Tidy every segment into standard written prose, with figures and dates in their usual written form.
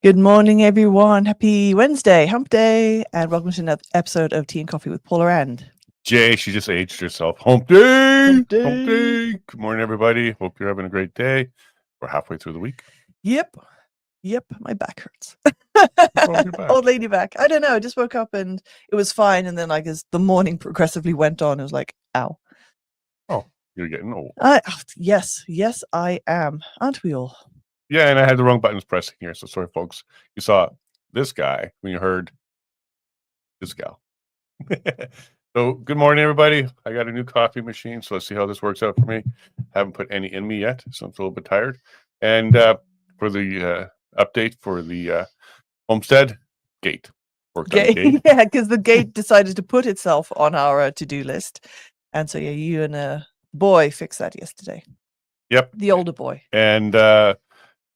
Good morning, everyone. Happy Wednesday, hump day, and welcome to another episode of Tea and Coffee with Paula and Jay. She just aged herself. Hump day! Hump day. Hump day! Good morning, everybody. Hope you're having a great day. We're halfway through the week. Yep, my back hurts. Oh, your back. Old lady back. I don't know. I just woke up and it was fine, and then as the morning progressively went on, it was like, ow. Oh, you're getting old. Yes, I am. Aren't we all? Yeah, and I had the wrong buttons pressing here, so sorry, folks. You saw this guy when you heard this gal. So, good morning, everybody. I got a new coffee machine, so let's see how this works out for me. Haven't put any in me yet, so I'm a little bit tired. And for the update for the homestead gate. Worked on the gate. Yeah, because the gate decided to put itself on our to-do list. And so, yeah, you and a boy fixed that yesterday. Yep. The older boy. And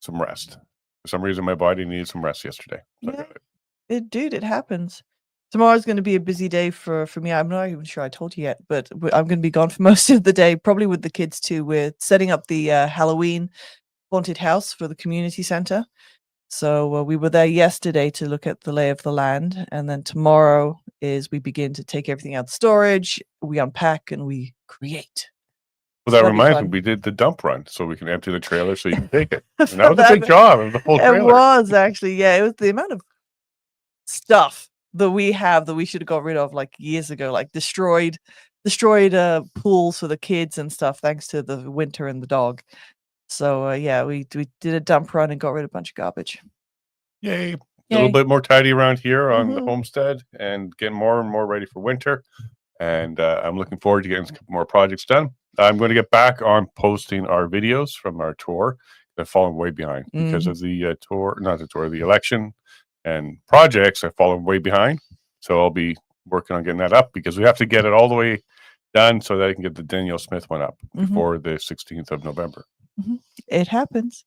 some rest. For some reason, my body needed some rest yesterday. So yeah, it happens. Tomorrow's going to be a busy day for me. I'm not even sure I told you yet, but I'm going to be gone for most of the day, probably with the kids too. We're setting up the Halloween haunted house for the community center. So we were there yesterday to look at the lay of the land. And then tomorrow is we begin to take everything out of storage. We unpack and we create. Well, that reminds me, we did the dump run so we can empty the trailer so you can take it. And that was a big job of the whole trailer. It was actually, yeah. It was the amount of stuff that we have that we should have got rid of like years ago, like destroyed pools for the kids and stuff, thanks to the winter and the dog. So yeah, we did a dump run and got rid of a bunch of garbage. Yay. A little bit more tidy around here on the homestead and getting more and more ready for winter. And I'm looking forward to getting a couple more projects done. I'm going to get back on posting our videos from our tour. They're falling way behind because of the the election and projects are falling way behind. So I'll be working on getting that up because we have to get it all the way done so that I can get the Danielle Smith one up before the 16th of November. It happens.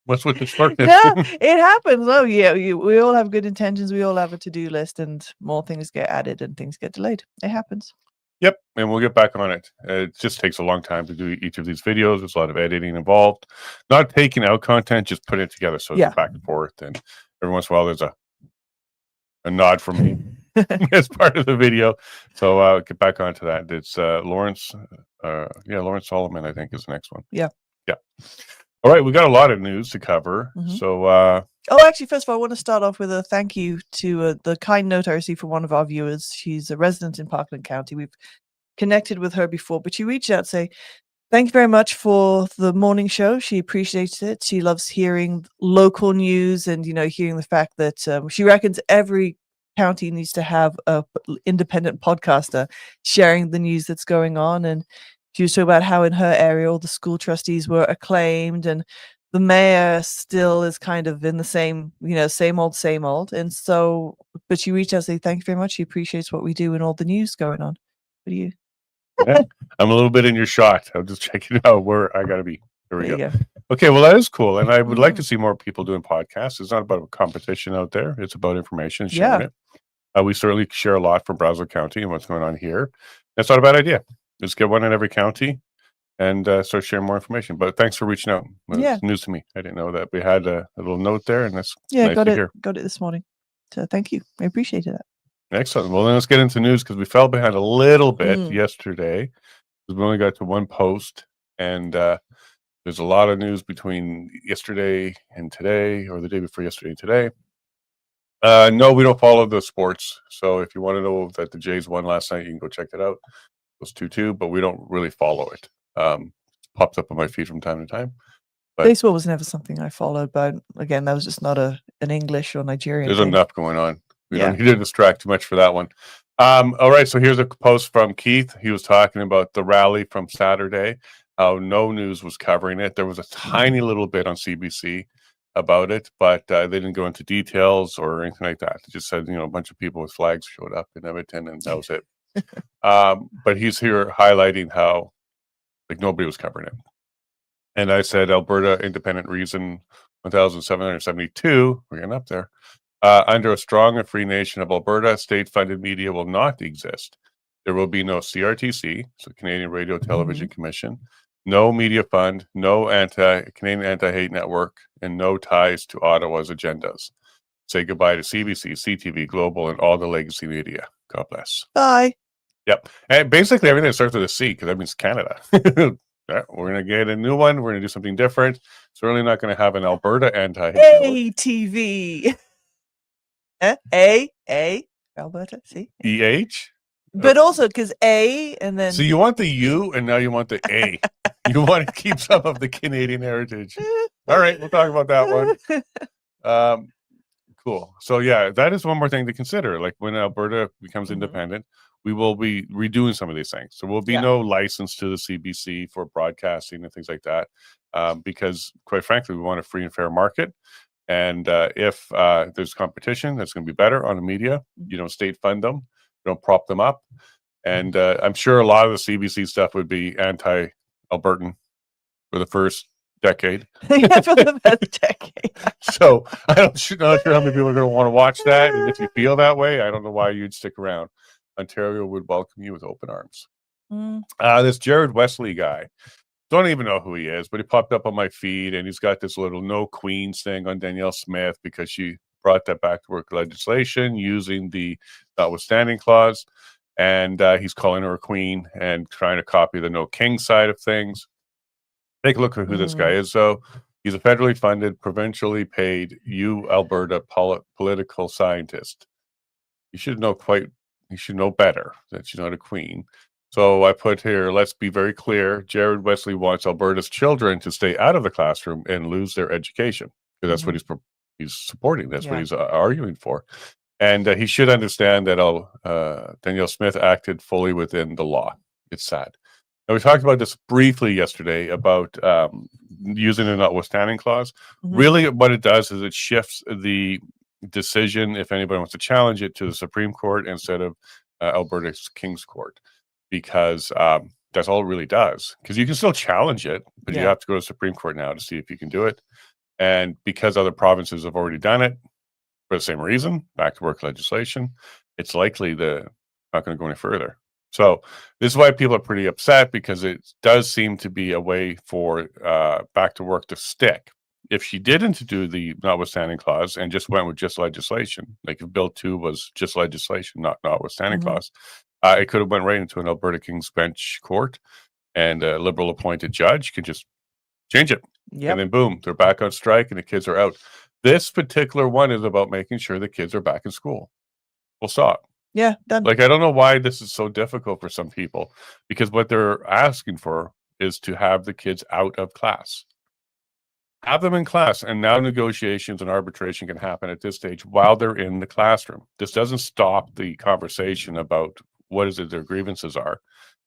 What's with the smirkness? Yeah, it happens. Oh yeah, we all have good intentions. We all have a to-do list, and more things get added and things get delayed. It happens. Yep, and we'll get back on it. It just takes a long time to do each of these videos. There's a lot of editing involved. Not taking out content, just putting it together. So it's back and forth. And every once in a while, there's a nod from me as part of the video. So I'll get back onto that. It's Lawrence. Lawrence Solomon, I think, is the next one. Yeah. All right, we got a lot of news to cover. So actually, first of all, I want to start off with a thank you to the kind note I received from one of our viewers. She's a resident in Parkland County. We've connected with her before, but she reached out to say, thank you very much for the morning show. She appreciates it. She loves hearing local news and, hearing the fact that she reckons every county needs to have a independent podcaster sharing the news that's going on. And she was talking about how in her area all the school trustees were acclaimed and the mayor still is kind of in the same, same old. And so, but she reached out and said, thank you very much. She appreciates what we do and all the news going on. What do you? Yeah, I'm a little bit in your shot. I'm just checking out where I got to be. There we go. Go. Okay, well, that is cool. And I would like to see more people doing podcasts. It's not about a competition out there. It's about information, sharing it. We certainly share a lot from Brazeau County and what's going on here. That's not a bad idea. Let's get one in every county and start sharing more information. But thanks for reaching out. It's news to me. I didn't know that we had a little note there, and that's nice to hear. Got it this morning. So thank you. I appreciated that. Excellent. Well, then let's get into news because we fell behind a little bit yesterday. We only got to one post, and there's a lot of news between yesterday and today, or the day before yesterday and today. No, we don't follow the sports. So if you want to know that the Jays won last night, you can go check that out. It was 2-2, but we don't really follow it. It pops up on my feed from time to time. But baseball was never something I followed, but again, that was just not an English or Nigerian There's thing. Enough going on. We don't need to distract too much for that one. All right, so here's a post from Keith. He was talking about the rally from Saturday, how no news was covering it. There was a tiny little bit on CBC about it, but they didn't go into details or anything like that. They just said, a bunch of people with flags showed up in Edmonton, and that was it. But he's here highlighting how nobody was covering it. And I said, Alberta Independent Reason 1772, we're getting up there. Under a strong and free nation of Alberta, state-funded media will not exist. There will be no CRTC, so Canadian Radio Television Commission, no media fund, no Canadian anti-hate network, and no ties to Ottawa's agendas. Say goodbye to CBC, CTV, Global, and all the legacy media. God bless. Bye. Yep. And basically everything starts with a C because that means Canada. Yeah, we're going to get a new one. We're going to do something different. Certainly not going to have an Alberta anti-hate network. ATV. A. Alberta, see? EH? But also because A and then. So you want the U and now you want the A. You want to keep some of the Canadian heritage. All right, we'll talk about that one. Cool. So yeah, that is one more thing to consider. Like when Alberta becomes independent, we will be redoing some of these things. So we'll be no license to the CBC for broadcasting and things like that, because quite frankly, we want a free and fair market. And if there's competition, that's going to be better on the media. You don't state fund them, you don't prop them up. And I'm sure a lot of the CBC stuff would be anti-Albertan for the first decade. Yeah, for the first decade. So not sure how many people are going to want to watch that. And if you feel that way, I don't know why you'd stick around. Ontario would welcome you with open arms. This Jared Wesley guy, don't even know who he is, but he popped up on my feed and he's got this little no Queens thing on Danielle Smith because she brought that back to work legislation using the notwithstanding clause. And he's calling her a queen and trying to copy the no king side of things. Take a look at who this guy is. So he's a federally funded, provincially paid Alberta political scientist. You should know better that she's not a queen. So I put here, let's be very clear. Jared Wesley wants Alberta's children to stay out of the classroom and lose their education because that's what he's supporting. That's what he's arguing for. And he should understand that Danielle Smith acted fully within the law. It's sad. Now, we talked about this briefly yesterday about using a notwithstanding clause. Really, what it does is it shifts the decision, if anybody wants to challenge it, to the Supreme Court instead of Alberta's King's Court, because that's all it really does. Because you can still challenge it, but you have to go to the Supreme Court now to see if you can do it. And because other provinces have already done it for the same reason, back to work legislation, it's likely they're not going to go any further. So this is why people are pretty upset, because it does seem to be a way for back to work to stick. If she didn't do the notwithstanding clause and just went with just legislation, like if Bill 2 was just legislation, not notwithstanding clause, it could have went right into an Alberta King's Bench court, and a Liberal appointed judge can just change it. And then boom, they're back on strike and the kids are out. This particular one is about making sure the kids are back in school. We'll stop. Yeah, done. Like, I don't know why this is so difficult for some people, because what they're asking for is to have the kids out of class. Have them in class, and now negotiations and arbitration can happen at this stage while they're in the classroom. This doesn't stop the conversation about what is it their grievances are.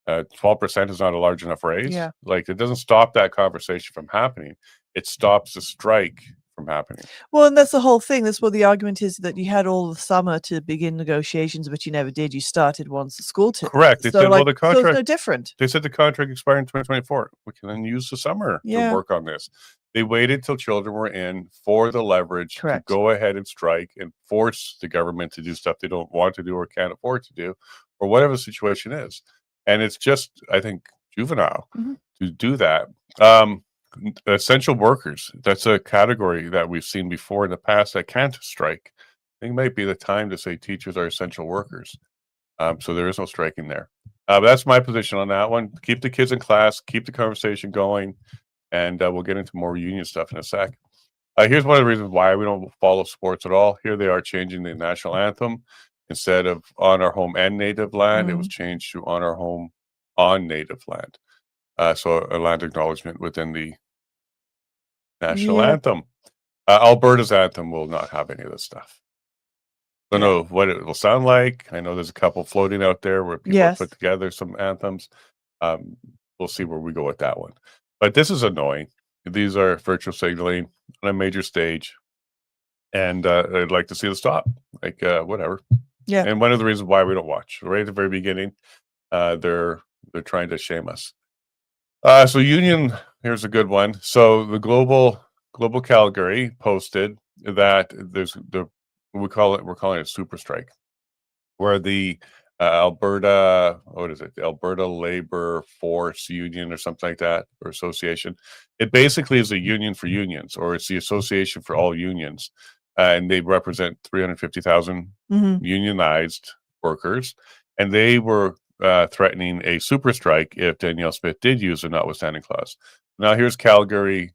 12% is not a large enough raise. Like, it doesn't stop that conversation from happening. It stops the strike from happening. Well, and that's the whole thing. That's what the argument is, that you had all the summer to begin negotiations, but you never did. You started once the school Correct. They said, well, the contract, so it's no different. They said the contract expired in 2024. We can then use the summer to work on this. They waited till children were in for the leverage to go ahead and strike and force the government to do stuff they don't want to do or can't afford to do, or whatever the situation is. And it's just, I think, juvenile to do that. Essential workers, that's a category that we've seen before in the past that can't strike. I think it might be the time to say teachers are essential workers. So there is no striking there. But that's my position on that one. Keep the kids in class, keep the conversation going, and we'll get into more union stuff in a sec. Here's one of the reasons why we don't follow sports at all. Here they are changing the national anthem. Instead of on our home and native land, it was changed to on our home on native land. So a land acknowledgement within the national anthem. Alberta's anthem will not have any of this stuff. Don't know what it will sound like. I know there's a couple floating out there where people put together some anthems. We'll see where we go with that one. But this is annoying. These are virtual signaling on a major stage. And I'd like to see the stop. Like, whatever. Yeah. And one of the reasons why we don't watch, right at the very beginning, they're trying to shame us. So union, here's a good one. So the Global Calgary posted that we're calling it super strike, where the Alberta, what is it? The Alberta Labor Force Union or something like that, or association. It basically is a union for unions, or it's the association for all unions. And they represent 350,000 unionized workers. And they were threatening a super strike if Danielle Smith did use a notwithstanding clause. Now here's Calgary,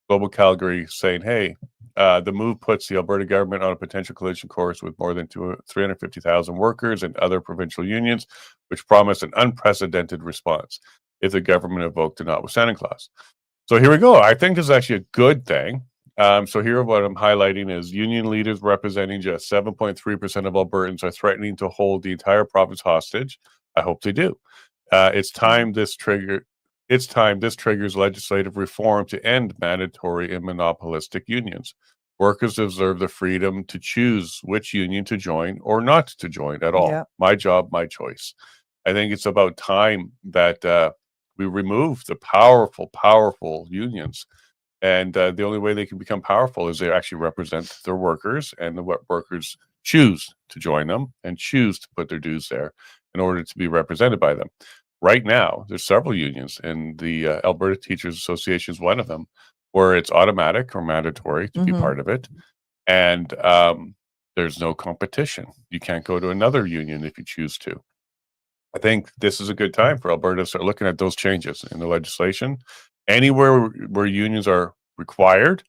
Global Calgary, saying, hey, the move puts the Alberta government on a potential collision course with more than 350,000 workers and other provincial unions, which promise an unprecedented response if the government invoked a notwithstanding clause. So here we go. I think this is actually a good thing. So here what I'm highlighting is union leaders representing just 7.3% of Albertans are threatening to hold the entire province hostage. I hope they do. It's time this triggers legislative reform to end mandatory and monopolistic unions. Workers deserve the freedom to choose which union to join or not to join at all. Yeah. My job, my choice. I think it's about time that we remove the powerful unions. And the only way they can become powerful is they actually represent their workers, and the workers choose to join them and choose to put their dues there in order to be represented by them. Right now, there's several unions, and the Alberta Teachers Association is one of them, where it's automatic or mandatory to be part of it. And there's no competition. You can't go to another union if you choose to. I think this is a good time for Alberta to start looking at those changes in the legislation. Anywhere where unions are required,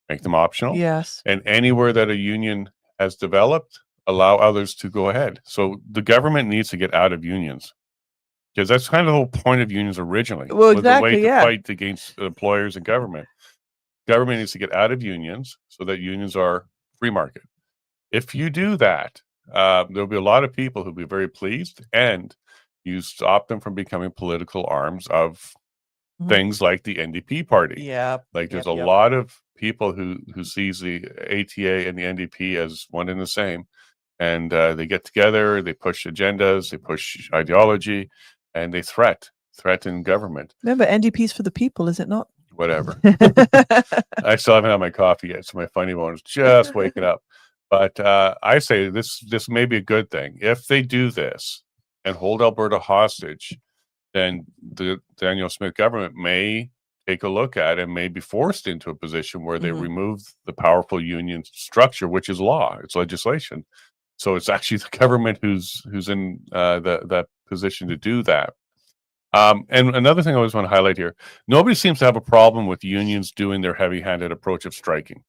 make them optional. Yes. And anywhere that a union has developed, allow others to go ahead. So the government needs to get out of unions, because that's kind of the whole point of unions originally. Well, was a way exactly, to yeah. fight against employers and government. Government needs to get out of unions so that unions are free market. If you do that, there'll be a lot of people who'll be very pleased, and you stop them from becoming political arms of things like the NDP party. Yeah. Like there's a lot of people who sees the ATA and the NDP as one and the same, and they get together, they push agendas, they push ideology, and they threaten government. Remember, NDP's for the people, is it not? Whatever. I still haven't had my coffee yet, so my funny bone is just waking up. But I say this may be a good thing. If they do this and hold Alberta hostage, then the Danielle Smith government may take a look at and may be forced into a position where they remove the powerful union structure, which is law, it's legislation. So it's actually the government who's in that position to do that. And another thing I always want to highlight here, nobody seems to have a problem with unions doing their heavy-handed approach of striking.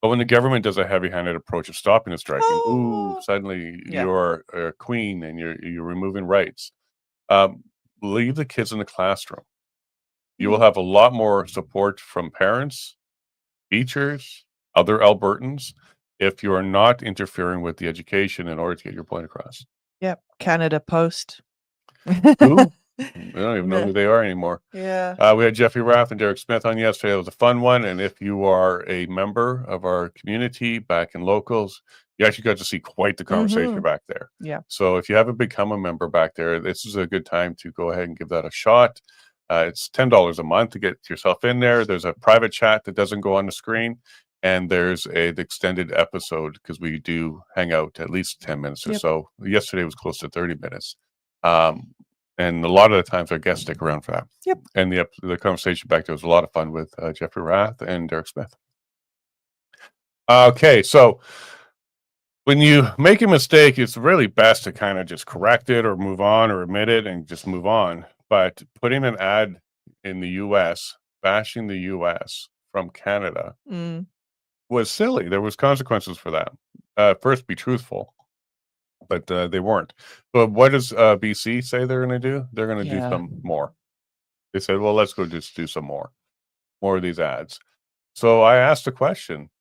But when the government does a heavy-handed approach of stopping a striking, suddenly you're a queen and you're removing rights. Leave the kids in the classroom. You will have a lot more support from parents, teachers, other Albertans, if you are not interfering with the education in order to get your point across. Yep. Canada Post. Who? I don't even know who they are anymore. Yeah. We had Jeffrey Rath and Derek Smith on yesterday. It was a fun one. And if you are a member of our community back in locals, you actually got to see quite the conversation back there. Yeah. So if you haven't become a member back there, this is a good time to go ahead and give that a shot. It's $10 a month to get yourself in there. There's a private chat that doesn't go on the screen. And there's an extended episode because we do hang out at least 10 minutes or so. Yesterday was close to 30 minutes. And a lot of the times our guests stick around for that. Yep. And the conversation back there was a lot of fun with Jeffrey Rath and Derek Smith. Okay, so when you make a mistake, it's really best to kind of just correct it or move on or admit it and just move on. But putting an ad in the U.S., bashing the U.S. from Canada was silly. There was consequences for that. First, be truthful. But they weren't. But what does BC say they're going to do? They're going to do some more. They said, well, let's go just do some more of these ads. So I asked the question,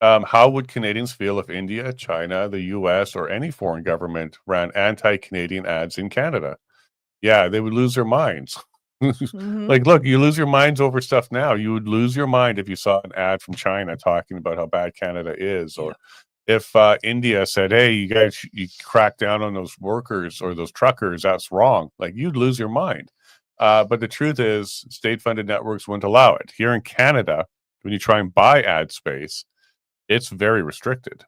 how would Canadians feel if India, China, the US, or any foreign government ran anti-Canadian ads in Canada? Yeah, they would lose their minds. Like, look, you lose your minds over stuff now. You would lose your mind if you saw an ad from China talking about how bad Canada is, or if India said, hey, you guys, you crack down on those workers or those truckers, that's wrong. Like, you'd lose your mind. But the truth is, state-funded networks wouldn't allow it. Here in Canada, when you try and buy ad space, it's very restricted.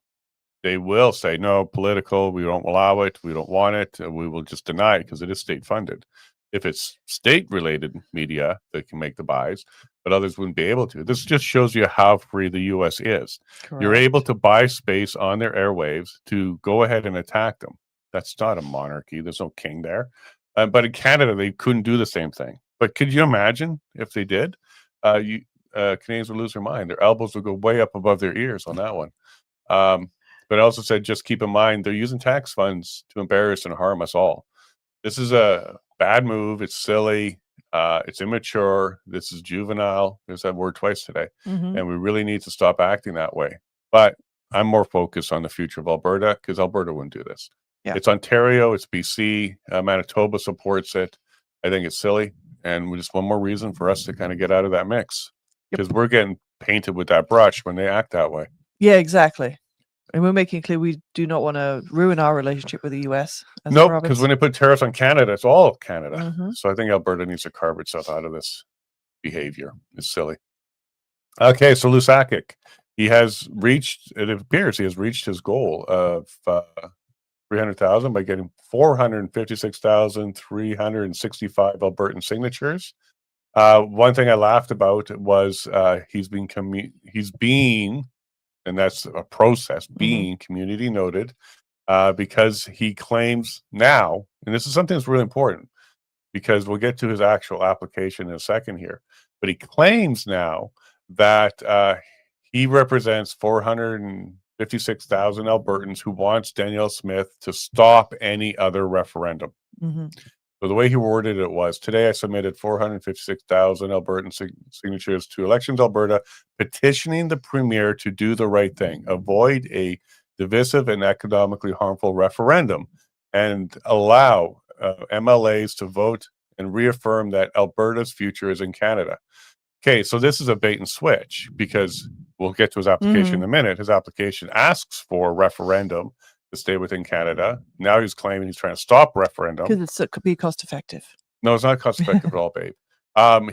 they will say, no, political, we don't allow it, we don't want it, we will just deny it because it is state funded. If it's state related media that can make the buys, but others wouldn't be able to. This just shows you how free the US is. You're able Correct. to buy space on their airwaves to go ahead and attack them. That's not a monarchy, there's no king there. But in Canada, they couldn't do the same thing. But could you imagine if they did? Canadians would lose their mind. Their elbows would go way up above their ears on that one. But I also said, just keep in mind, they're using tax funds to embarrass and harm us all. This is a bad move. It's silly. It's immature. This is juvenile. There's that word twice today. Mhm. And we really need to stop acting that way. But I'm more focused on the future of Alberta because Alberta wouldn't do this. Yeah. It's Ontario. It's BC. Manitoba supports it. I think it's silly. And just one more reason for us to kind of get out of that mix because we're getting painted with that brush when they act that way. Yeah, exactly. And we're making it clear we do not want to ruin our relationship with the US. Nope, because when they put tariffs on Canada, it's all of Canada. Mm-hmm. So I think Alberta needs to carve itself out of this behavior. It's silly. Okay, so Lusakik, he has reached, it appears he has reached his goal of 300,000 by getting 456,365 Albertan signatures. One thing I laughed about was he's being, and that's a process, being community noted because he claims now, and this is something that's really important because we'll get to his actual application in a second here, but he claims now that he represents 456,000 Albertans who wants Danielle Smith to stop any other referendum. So the way he worded it was, today I submitted 456,000 Albertan signatures to Elections Alberta petitioning the Premier to do the right thing, avoid a divisive and economically harmful referendum, and allow MLAs to vote and reaffirm that Alberta's future is in Canada. Okay, so this is a bait and switch because we'll get to his application in a minute. His application asks for a referendum to stay within Canada. Now he's claiming he's trying to stop referendum. Because it could be cost effective. No, it's not cost effective at all, babe.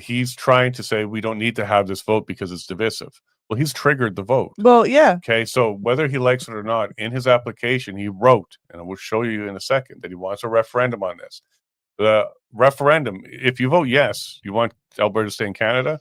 He's trying to say we don't need to have this vote because it's divisive. Well, he's triggered the vote. Well, yeah. Okay, so whether he likes it or not, in his application, he wrote, and I will show you in a second, that he wants a referendum on this. The referendum, if you vote yes, you want Alberta to stay in Canada,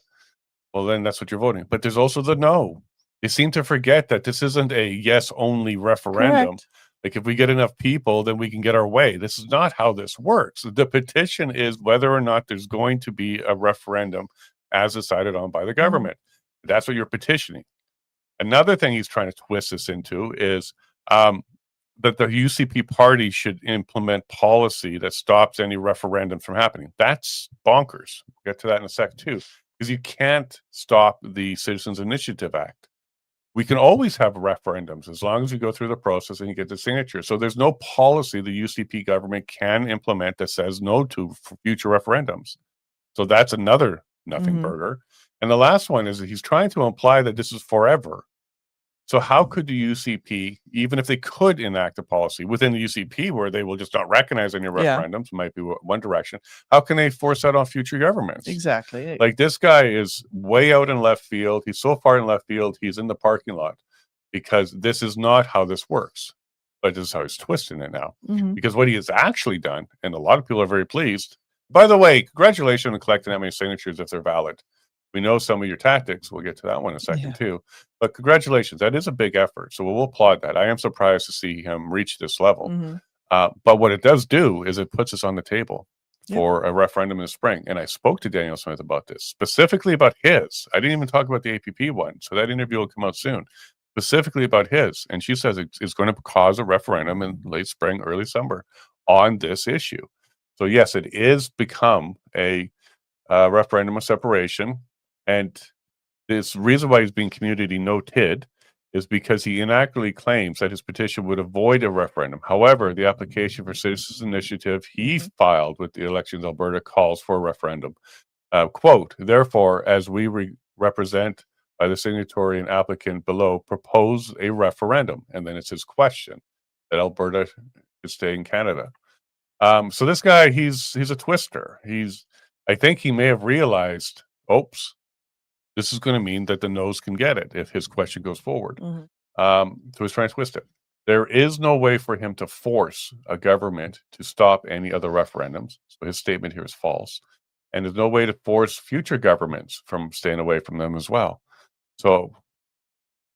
well, then that's what you're voting. But there's also the no. They seem to forget that this isn't a yes-only referendum. Correct. Like if we get enough people, then we can get our way. This is not how this works. The petition is whether or not there's going to be a referendum as decided on by the government. That's what you're petitioning. Another thing he's trying to twist this into is that the UCP party should implement policy that stops any referendum from happening. That's bonkers. We'll get to that in a sec too, because you can't stop the Citizens Initiative Act. We can always have referendums as long as you go through the process and you get the signature. So there's no policy the UCP government can implement that says no to future referendums. So that's another nothing burger. And the last one is that he's trying to imply that this is forever. So how could the UCP, even if they could enact a policy within the UCP where they will just not recognize any referendums, might be one direction, how can they force that on future governments? Exactly. Like this guy is way out in left field. He's so far in left field, he's in the parking lot because this is not how this works. But this is how he's twisting it now. Because what he has actually done, and a lot of people are very pleased. By the way, congratulations on collecting that many signatures if they're valid. We know some of your tactics. We'll get to that one in a second too. But congratulations. That is a big effort. So we'll applaud that. I am surprised to see him reach this level. But what it does do is it puts us on the table for a referendum in the spring. And I spoke to Danielle Smith about this, specifically about his. I didn't even talk about the APP one. So that interview will come out soon. Specifically about his. And she says it's going to cause a referendum in late spring, early summer on this issue. So yes, it is become a referendum of separation. And this reason why he's being community noted is because he inaccurately claims that his petition would avoid a referendum. However, the application for Citizens Initiative he filed with the Elections Alberta calls for a referendum. Quote, therefore, as we represent by the signatory and applicant below, propose a referendum. And then it's his question that Alberta should stay in Canada. So this guy, he's a twister. I think he may have realized, oops, this is going to mean that the no's can get it if his question goes forward. So he's trying to twist it. There is no way for him to force a government to stop any other referendums. So his statement here is false. And there's no way to force future governments from staying away from them as well. So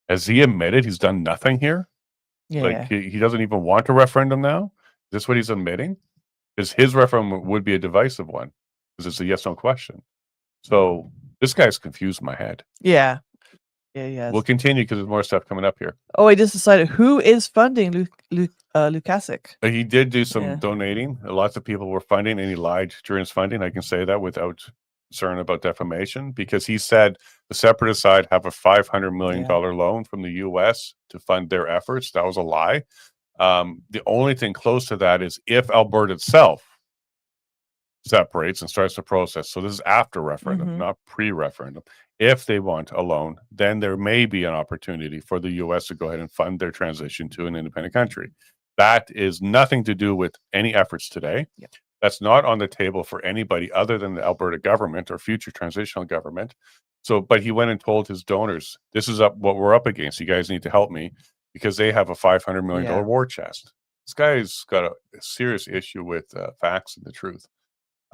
has he admitted he's done nothing here? Like Yeah. he doesn't even want a referendum now? Is this what he's admitting? Because his referendum would be a divisive one because it's a yes no question. So this guy's confused my head. Yeah. Yeah, yes. We'll continue because there's more stuff coming up here. Oh, I just decided who is funding Lukasik. He did do some Yeah. donating. Lots of people were funding, and he lied during his funding. I can say that without concern about defamation because he said the separatist side have a $500 million loan from the U.S. to fund their efforts. That was a lie. The only thing close to that is if Alberta itself separates and starts the process. So this is after referendum, not pre-referendum. If they want a loan, then there may be an opportunity for the U.S. to go ahead and fund their transition to an independent country. That is nothing to do with any efforts today. Yep. That's not on the table for anybody other than the Alberta government or future transitional government. So, but he went and told his donors, this is what we're up against. You guys need to help me because they have a $500 million war chest. This guy's got a serious issue with facts and the truth.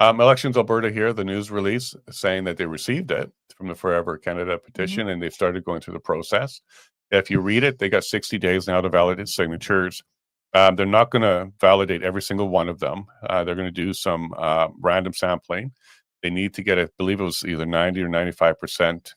Elections Alberta here, the news release saying that they received it from the Forever Canada petition and they've started going through the process. If you read it, they got 60 days now to validate signatures. They're not going to validate every single one of them. They're going to do some random sampling. They need to get, I believe it was either 90 or 95%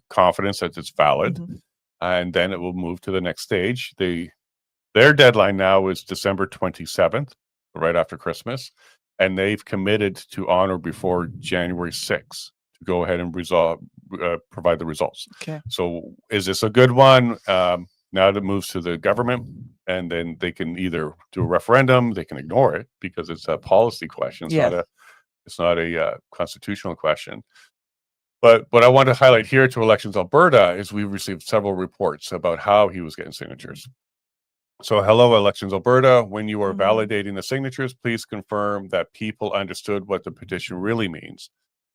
confidence that it's valid. And then it will move to the next stage. Their deadline now is December 27th, right after Christmas. And they've committed to honor before January 6th to go ahead and provide the results. Okay. So is this a good one? Now it moves to the government, and then they can either do a referendum, they can ignore it because it's a policy question. It's not a constitutional question. But what I want to highlight here to Elections Alberta is we've received several reports about how he was getting signatures. So hello, Elections Alberta. When you are validating the signatures, please confirm that people understood what the petition really means.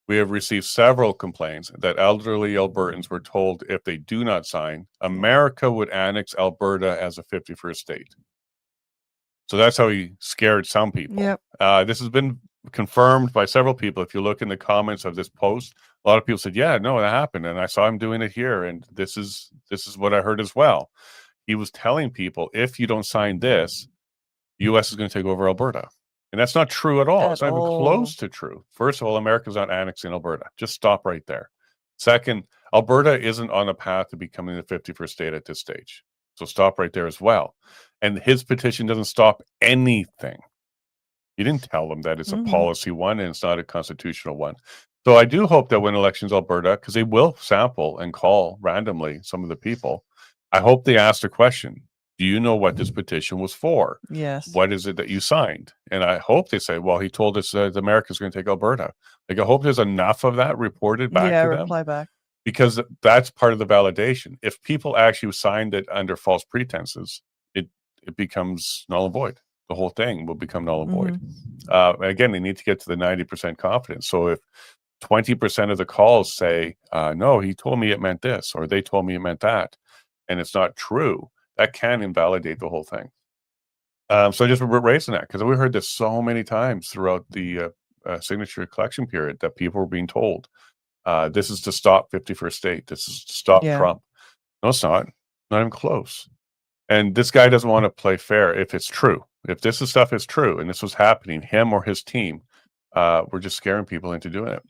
We have received several complaints that elderly Albertans were told if they do not sign, America would annex Alberta as a 51st state. So that's how he scared some people. This has been confirmed by several people. If you look in the comments of this post, a lot of people said, yeah, no, that happened. And I saw him doing it here. And this is what I heard as well. He was telling people, if you don't sign this, U.S. is going to take over Alberta. And that's not true at all. It's not even close to true. First of all, America's not annexing Alberta. Just stop right there. Second, Alberta isn't on a path to becoming the 51st state at this stage. So stop right there as well. And his petition doesn't stop anything. He didn't tell them that it's a policy one and it's not a constitutional one. So I do hope that when Elections Alberta, because they will sample and call randomly some of the people, I hope they ask the question, do you know what this petition was for? Yes. What is it that you signed? And I hope they say, well, he told us that America's going to take Alberta. Like, I hope there's enough of that reported back to them. Reply back. Because that's part of the validation. If people actually signed it under false pretenses, it becomes null and void. The whole thing will become null and void. Again, they need to get to the 90% confidence. So if 20% of the calls say, no, he told me it meant this, or they told me it meant that, and it's not true, that can invalidate the whole thing. So I just raising that because we heard this so many times throughout the signature collection period that people were being told, this is to stop 51st state. This is to stop Trump. No, it's not. Not even close. And this guy doesn't want to play fair if it's true. If this stuff is true and this was happening, him or his team, we're just scaring people into doing it.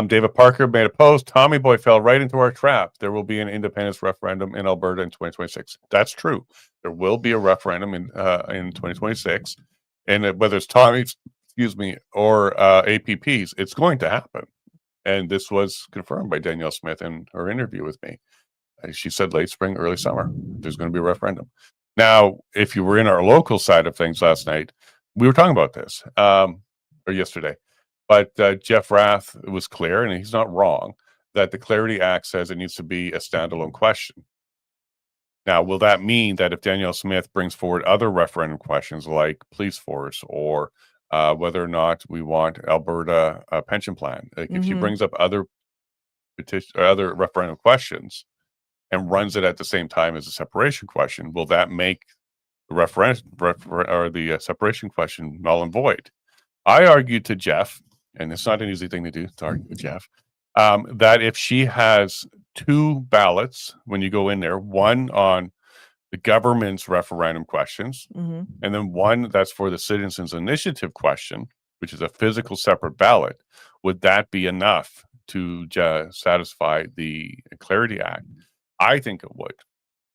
David Parker made a post. Tommy Boy fell right into our trap. There will be an independence referendum in Alberta in 2026. That's true. There will be a referendum in 2026, and whether it's Tommy's, or APP's, it's going to happen. And this was confirmed by Danielle Smith in her interview with me. She said late spring, early summer, there's going to be a referendum. Now, if you were in our local side of things last night, we were talking about this, or yesterday. But Jeff Rath was clear, and he's not wrong, that the Clarity Act says it needs to be a standalone question. Now, will that mean that if Danielle Smith brings forward other referendum questions like police force or whether or not we want Alberta pension plan, like if she brings up other referendum questions, and runs it at the same time as the separation question, will that make the referendum or the separation question null and void? I argued to Jeff, and it's not an easy thing to do to argue with Jeff, that if she has two ballots when you go in there, one on the government's referendum questions, Mhm. and then one that's for the citizens initiative question, which is a physical separate ballot, would that be enough to satisfy the Clarity Act? I think it would,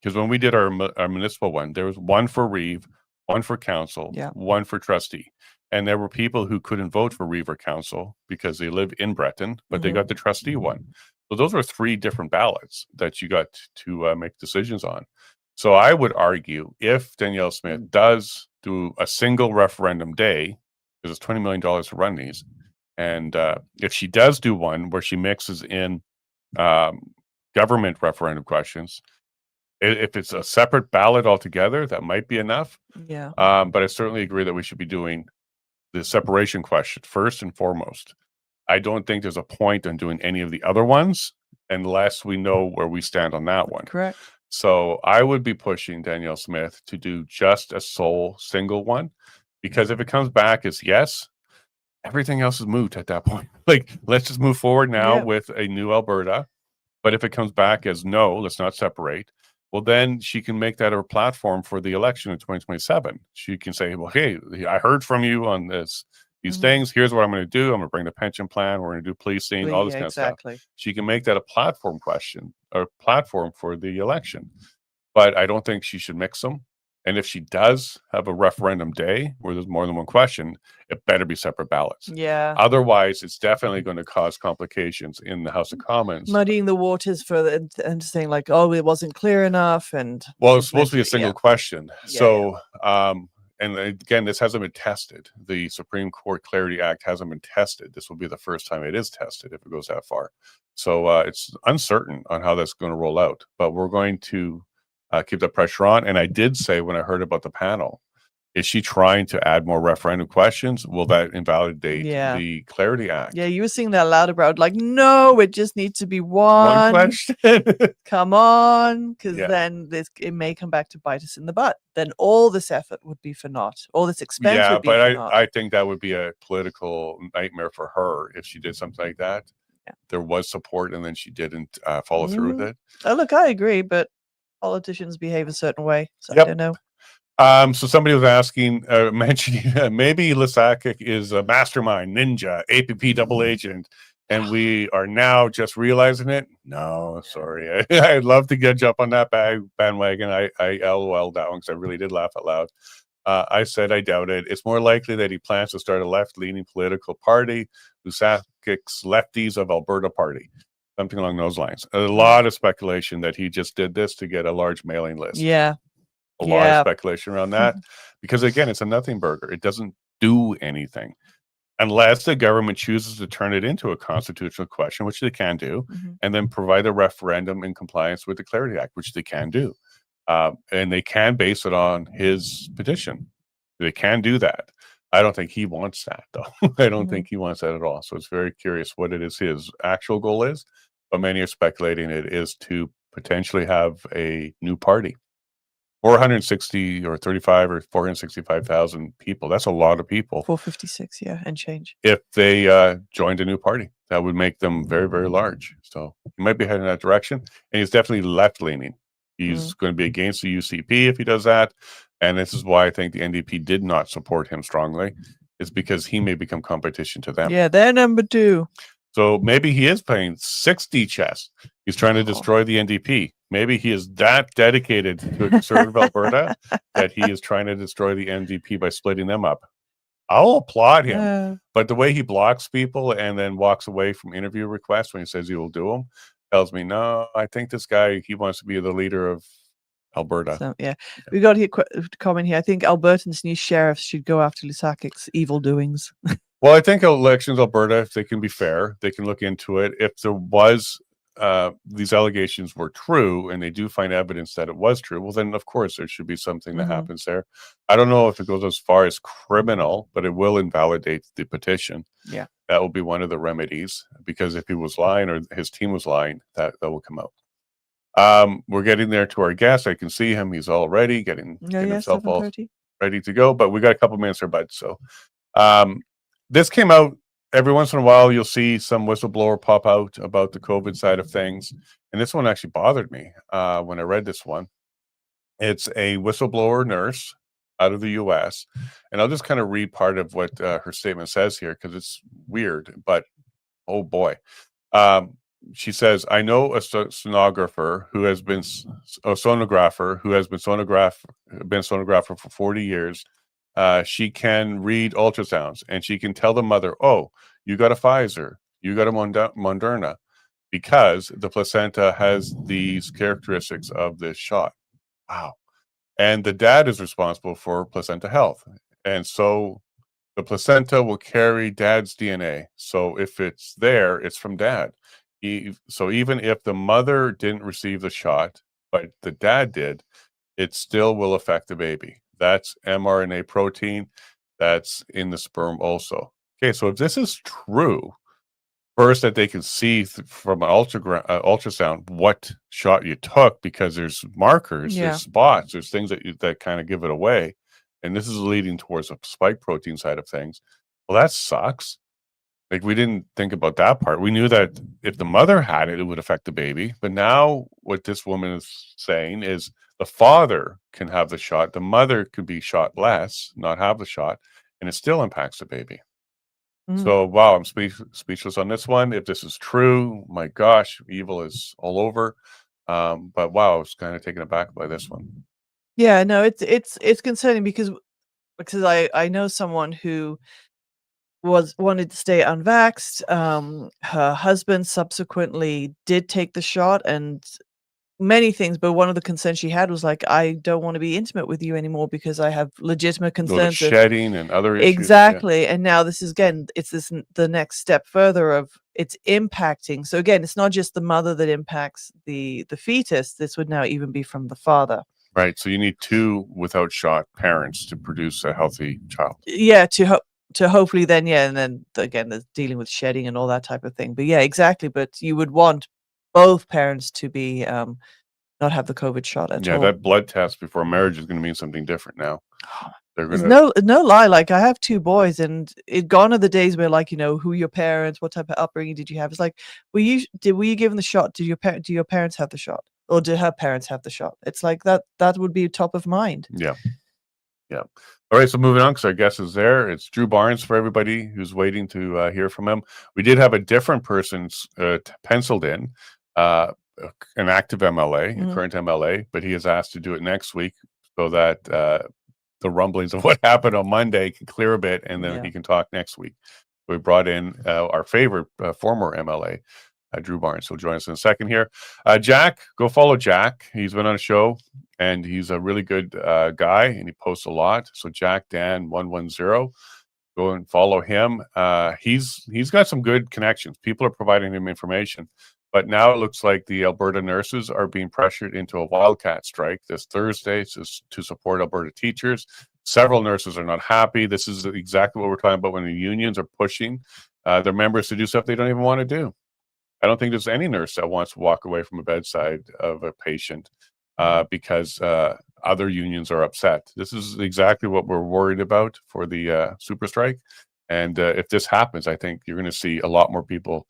because when we did our municipal one, there was one for Reeve, one for council, Yeah. one for trustee, and there were people who couldn't vote for Reeve or council because they live in Breton, but they got the trustee one. So those are three different ballots that you got to make decisions on. So I would argue if Danielle Smith does do a single referendum day, because it's $20 million to run these, and if she does do one where she mixes in government referendum questions, if it's a separate ballot altogether, that might be enough. Yeah. But I certainly agree that we should be doing the separation question first and foremost. I don't think there's a point in doing any of the other ones unless we know where we stand on that one. Correct. So I would be pushing Danielle Smith to do just a sole single one, because if it comes back as yes, everything else is moot at that point. Like, let's just move forward now with a new Alberta. But if it comes back as no, let's not separate, well, then she can make that her platform for the election in 2027. She can say, well, hey, I heard from you on these things. Here's what I'm going to do. I'm going to bring the pension plan. We're going to do policing, all this kind of stuff. She can make that a platform question or platform for the election. But I don't think she should mix them. And if she does have a referendum day where there's more than one question, it better be separate ballots. Yeah. Otherwise, it's definitely going to cause complications in the House of Commons. Muddying the waters for and saying like, oh, it wasn't clear enough. And well, it's supposed to be a single question. So, and again, this hasn't been tested. The Supreme Court Clarity Act hasn't been tested. This will be the first time it is tested if it goes that far. So it's uncertain on how that's going to roll out. But we're going to keep the pressure on. And I did say when I heard about the panel, is she trying to add more referendum questions? Will that invalidate the Clarity Act? Yeah, you were saying that loud about like, no, it just needs to be one question. Come on, because then it may come back to bite us in the butt. Then all this effort would be for naught. All this expense would be for naught. I think that would be a political nightmare for her if she did something like that. Yeah. There was support, and then she didn't follow through with it. Oh, look, I agree, but politicians behave a certain way, so I don't know. So somebody was asking, mentioning maybe Lisakic is a mastermind, ninja, APP double agent, and we are now just realizing it. No, sorry. I'd love to jump on that bandwagon. I LOL'd that one because I really did laugh out loud. I said I doubt it. It's more likely that he plans to start a left-leaning political party, Lisakic's Lefties of Alberta Party. Something along those lines. A lot of speculation that he just did this to get a large mailing list. Yeah. A lot of speculation around that. Because again, it's a nothing burger. It doesn't do anything. Unless the government chooses to turn it into a constitutional question, which they can do, and then provide a referendum in compliance with the Clarity Act, which they can do. And they can base it on his petition. They can do that. I don't think he wants that, though. I don't think he wants that at all. So it's very curious what it is his actual goal is. But many are speculating it is to potentially have a new party. 460 or 35 or 465,000 people. That's a lot of people. 456, and change. If they joined a new party, that would make them very, very large. So he might be heading in that direction. And he's definitely left-leaning. He's going to be against the UCP if he does that. And this is why I think the NDP did not support him strongly. It's because he may become competition to them. Yeah, they're number 2. So maybe he is playing 6D chess. He's trying to destroy the NDP. Maybe he is that dedicated to a conservative Alberta that he is trying to destroy the NDP by splitting them up. I'll applaud him. But the way he blocks people and then walks away from interview requests when he says he will do them tells me, no, I think this guy, he wants to be the leader of Alberta. So, we got here comment here. I think Albertans' new sheriffs should go after Lisakic's evil doings. Well, I think elections Alberta, if they can be fair, they can look into it. If there was these allegations were true and they do find evidence that it was true, well, then of course there should be something that happens there. I don't know if it goes as far as criminal, but it will invalidate the petition. Yeah, that will be one of the remedies, because if he was lying or his team was lying, that will come out. We're getting there to our guest. I can see him. He's all ready, getting Yeah, yeah, himself all 7:30. ready to go. But we got a couple minutes here, bud. So this came out every once in a while. You'll see some whistleblower pop out about the COVID side of things, and this one actually bothered me when I read this one. It's a whistleblower nurse out of the U.S., and I'll just kind of read part of what her statement says here because it's weird, but oh boy. Um, she says, "I know a sonographer who has been a sonographer who has been sonographer for 40 years. She can read ultrasounds and she can tell the mother, 'Oh, you got a Pfizer, you got a Moderna,' because the placenta has these characteristics of this shot." Wow. And the dad is responsible for placenta health, and so the placenta will carry dad's DNA. So if it's there, it's from dad. So even if the mother didn't receive the shot, but the dad did, it still will affect the baby. That's mRNA protein that's in the sperm also. Okay, so if this is true, first that they can see from an ultrasound what shot you took because there's markers, Yeah. there's spots, there's things that kind of give it away, and this is leading towards a spike protein side of things. Well, that sucks. Like we didn't think about that part. We knew that if the mother had it, it would affect the baby. But now what this woman is saying is the father can have the shot, the mother could be shot less, not have the shot, and it still impacts the baby. Mm. So, wow, I'm speechless on this one. If this is true, my gosh, evil is all over. But wow, I was kind of taken aback by this one. Yeah, no, it's concerning because I know someone who wanted to stay unvaxxed. Her husband subsequently did take the shot and many things, but one of the concerns she had was like, "I don't wanna be intimate with you anymore because I have legitimate Well, the concerns of." shedding and other issues. Yeah. Exactly, and now this is again, it's the next step further of it's impacting. So again, it's not just the mother that impacts the fetus, this would now even be from the father. Right. So you need two without shot parents to produce a healthy child. Yeah, to hopefully then yeah, and then again, there's dealing with shedding and all that type of thing. But yeah, exactly, but you would want both parents to be, not have the COVID shot at Yeah, all. that blood test before marriage is going to mean something different now. They're going There's to, no lie, like, I have 2 boys, and gone are the days where, like, who your parents, what type of upbringing did you have? It's like, were you given the shot? Do your parents have the shot? Or did her parents have the shot? It's like that would be top of mind. yeah. Yeah. All right. So moving on, because our guest is there. It's Drew Barnes for everybody who's waiting to hear from him. We did have a different person penciled in, an active MLA, a Mhm. current MLA, but he is asked to do it next week so that the rumblings of what happened on Monday can clear a bit, and then Yeah. he can talk next week. We brought in our favorite former MLA, Drew Barnes. He'll join us in a second here. Jack, go follow Jack. He's been on a show and he's a really good guy and he posts a lot. So Jack Dan 110, go and follow him. He's got some good connections. People are providing him information. But now it looks like the Alberta nurses are being pressured into a wildcat strike this Thursday to support Alberta teachers. Several nurses are not happy. This is exactly what we're talking about when the unions are pushing their members to do stuff they don't even want to do. I don't think there's any nurse that wants to walk away from a bedside of a patient because other unions are upset. This is exactly what we're worried about for the super strike. And if this happens, I think you're going to see a lot more people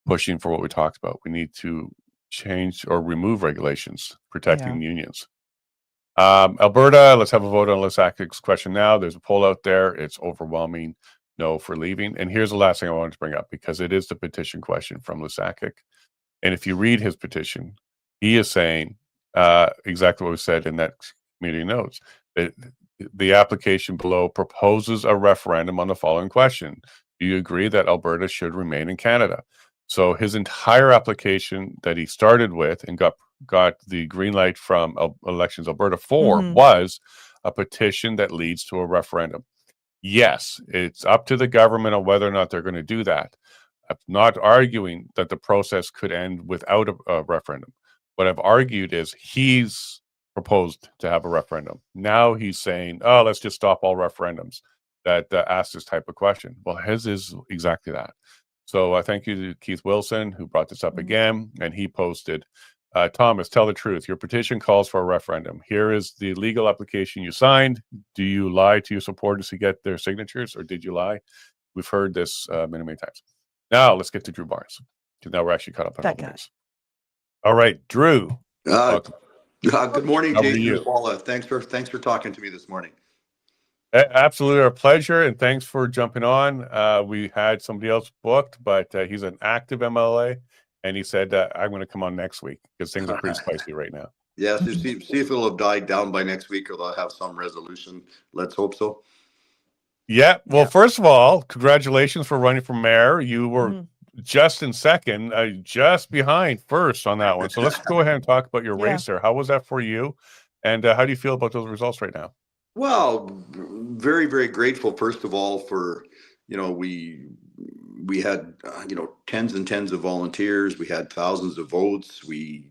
pushing for what we talked about. We need to change or remove regulations protecting Yeah. unions. Alberta, let's have a vote on Lisakic's question now. There's a poll out there. It's overwhelming no for leaving. And here's the last thing I wanted to bring up because it is the petition question from Lisakic. And if you read his petition, he is saying exactly what was said in that community notes. That the application below proposes a referendum on the following question. Do you agree that Alberta should remain in Canada? So his entire application that he started with and got the green light from Elections Alberta for Mhm. was a petition that leads to a referendum. Yes, it's up to the government on whether or not they're going to do that. I'm not arguing that the process could end without a referendum. What I've argued is he's proposed to have a referendum. Now he's saying, oh, let's just stop all referendums that ask this type of question. Well, his is exactly that. So thank you to Keith Wilson, who brought this up Mhm. again, and he posted Thomas, tell the truth. Your petition calls for a referendum. Here is the legal application you signed. Do you lie to your supporters to get their signatures, or did you lie? We've heard this many, many times. Now let's get to Drew Barnes, because now we're actually caught up on all the news. All right, Drew. Good morning, How are Jason you? and Paula. Thanks for talking to me this morning. Absolutely our pleasure, and thanks for jumping on. We had somebody else booked, but he's an active MLA, and he said I'm going to come on next week because things are pretty spicy right now. Yes, see if it'll have died down by next week, or they'll have some resolution. Let's hope so. Yeah. Well, first of all, congratulations for running for mayor. You were just in second, just behind first on that one. So let's go ahead and talk about your race there. How was that for you? And how do you feel about those results right now? Well, very, very grateful, first of all, for, we had, tens and tens of volunteers. We had thousands of votes. We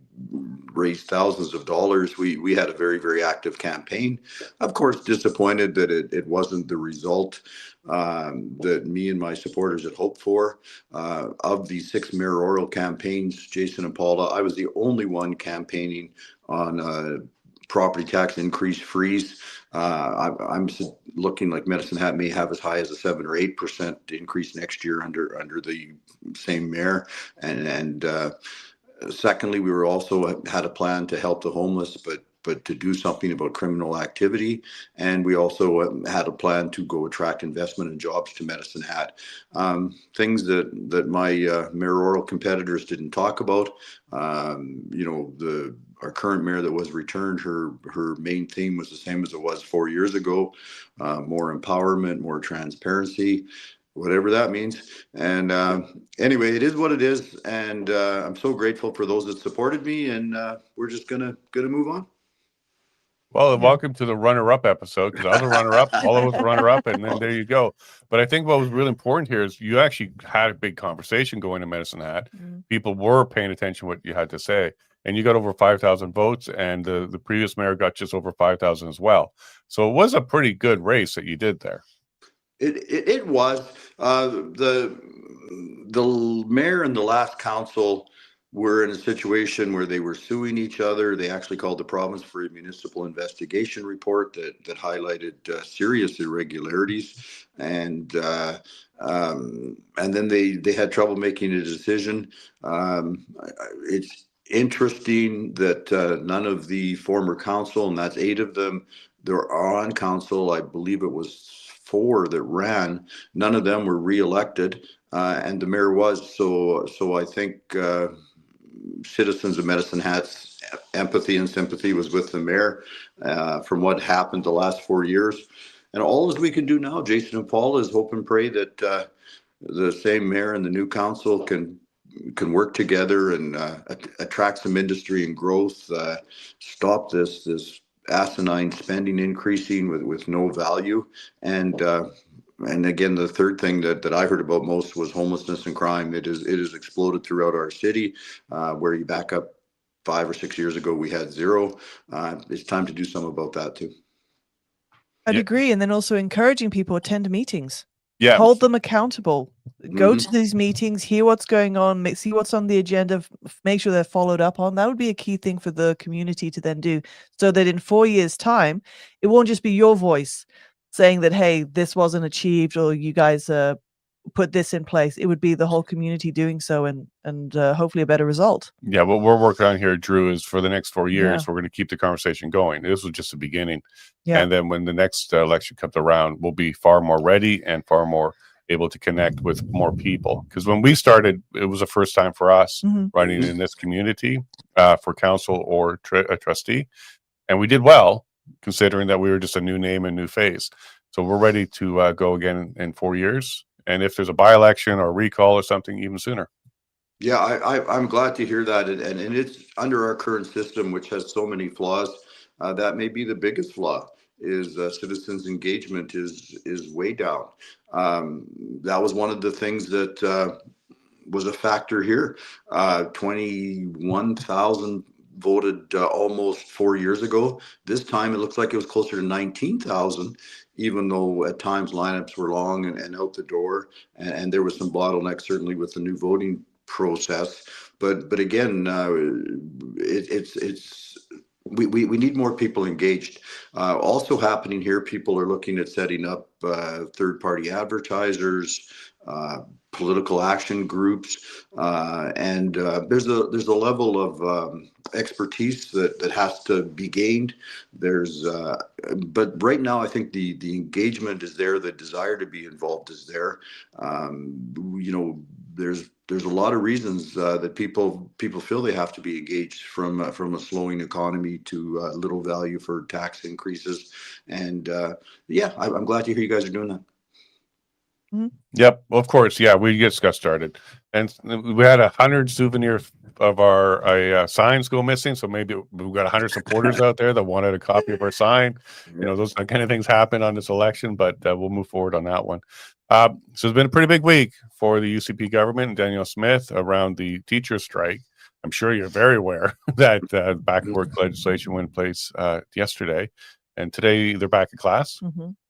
raised thousands of dollars. We had a very, very active campaign. Of course, disappointed that it wasn't the result that me and my supporters had hoped for. Of the 6 mayoral campaigns, Jason and Paula, I was the only one campaigning on property tax increase freeze. I'm looking like Medicine Hat may have as high as a 7 or 8% increase next year under the same mayor. And secondly, we were also had a plan to help the homeless, but to do something about criminal activity. And we also had a plan to go attract investment and jobs to Medicine Hat. Things that my mayoral competitors didn't talk about. Our current mayor that was returned, her main theme was the same as it was 4 years ago: more empowerment, more transparency, whatever that means. And anyway, it is what it is, and I'm so grateful for those that supported me, and we're just gonna move on. Well, welcome to the runner-up episode, because I was a runner-up, all of us a runner-up, and then there you go. But I think what was really important here is you actually had a big conversation going to Medicine Hat. People were paying attention to what you had to say, and you got over 5,000 votes, and the previous mayor got just over 5,000 as well. So it was a pretty good race that you did there. It was. The mayor and the last council were in a situation where they were suing each other. They actually called the province for a municipal investigation report that highlighted serious irregularities, and then they had trouble making a decision. It's interesting that none of the former council, and that's 8 of them, they're on council. I believe it was 4 that ran. None of them were reelected, and the mayor was. So I think citizens of Medicine Hat's empathy and sympathy was with the mayor from what happened the last 4 years. And all as we can do now, Jason and Paul, is hope and pray that the same mayor and the new council can work together and attract some industry and growth, stop this asinine spending increasing with no value. And again, the third thing that I heard about most was homelessness and crime. It has exploded throughout our city, where you back up 5 or 6 years ago, we had 0. It's time to do something about that too. I'd agree. And then also encouraging people to attend meetings. Yeah. Hold them accountable. Go to these meetings, hear what's going on, see what's on the agenda, make sure they're followed up on. That would be a key thing for the community to then do, so that in 4 years' time, it won't just be your voice saying that, hey, this wasn't achieved, or you guys put this in place. It would be the whole community doing so, and hopefully a better result. Yeah, what we're working on here, Drew, is for the next 4 years, we're going to keep the conversation going. This was just the beginning. And then when the next election comes around, we'll be far more ready and far more able to connect with more people. Because when we started, it was the first time for us running in this community for council or a trustee. And we did well, considering that we were just a new name and new face. So we're ready to go again in 4 years. And if there's a by-election or a recall or something, even sooner. Yeah, I'm glad to hear that. And it's under our current system, which has so many flaws. That may be the biggest flaw, is citizens' engagement is way down. That was one of the things that was a factor here. 21,000 voted almost 4 years ago. This time it looks like it was closer to 19,000, even though at times lineups were long and out the door. And there was some bottlenecks, certainly with the new voting process. But again, we need more people engaged. Also happening here, people are looking at setting up third-party advertisers, political action groups, and there's a level of expertise that has to be gained. But right now, I think the engagement is there, the desire to be involved is there. There's a lot of reasons that people feel they have to be engaged, from a slowing economy to little value for tax increases, and I'm glad to hear you guys are doing that. Yep, well, of course. Yeah, we just got started, and we had 100 souvenirs of our signs go missing. So maybe we've got 100 supporters out there that wanted a copy of our sign. Those kind of things happen on this election, but we'll move forward on that one. So it's been a pretty big week for the UCP government and Danielle Smith around the teacher strike. I'm sure you're very aware that back and work legislation went in place yesterday, and today they're back in class,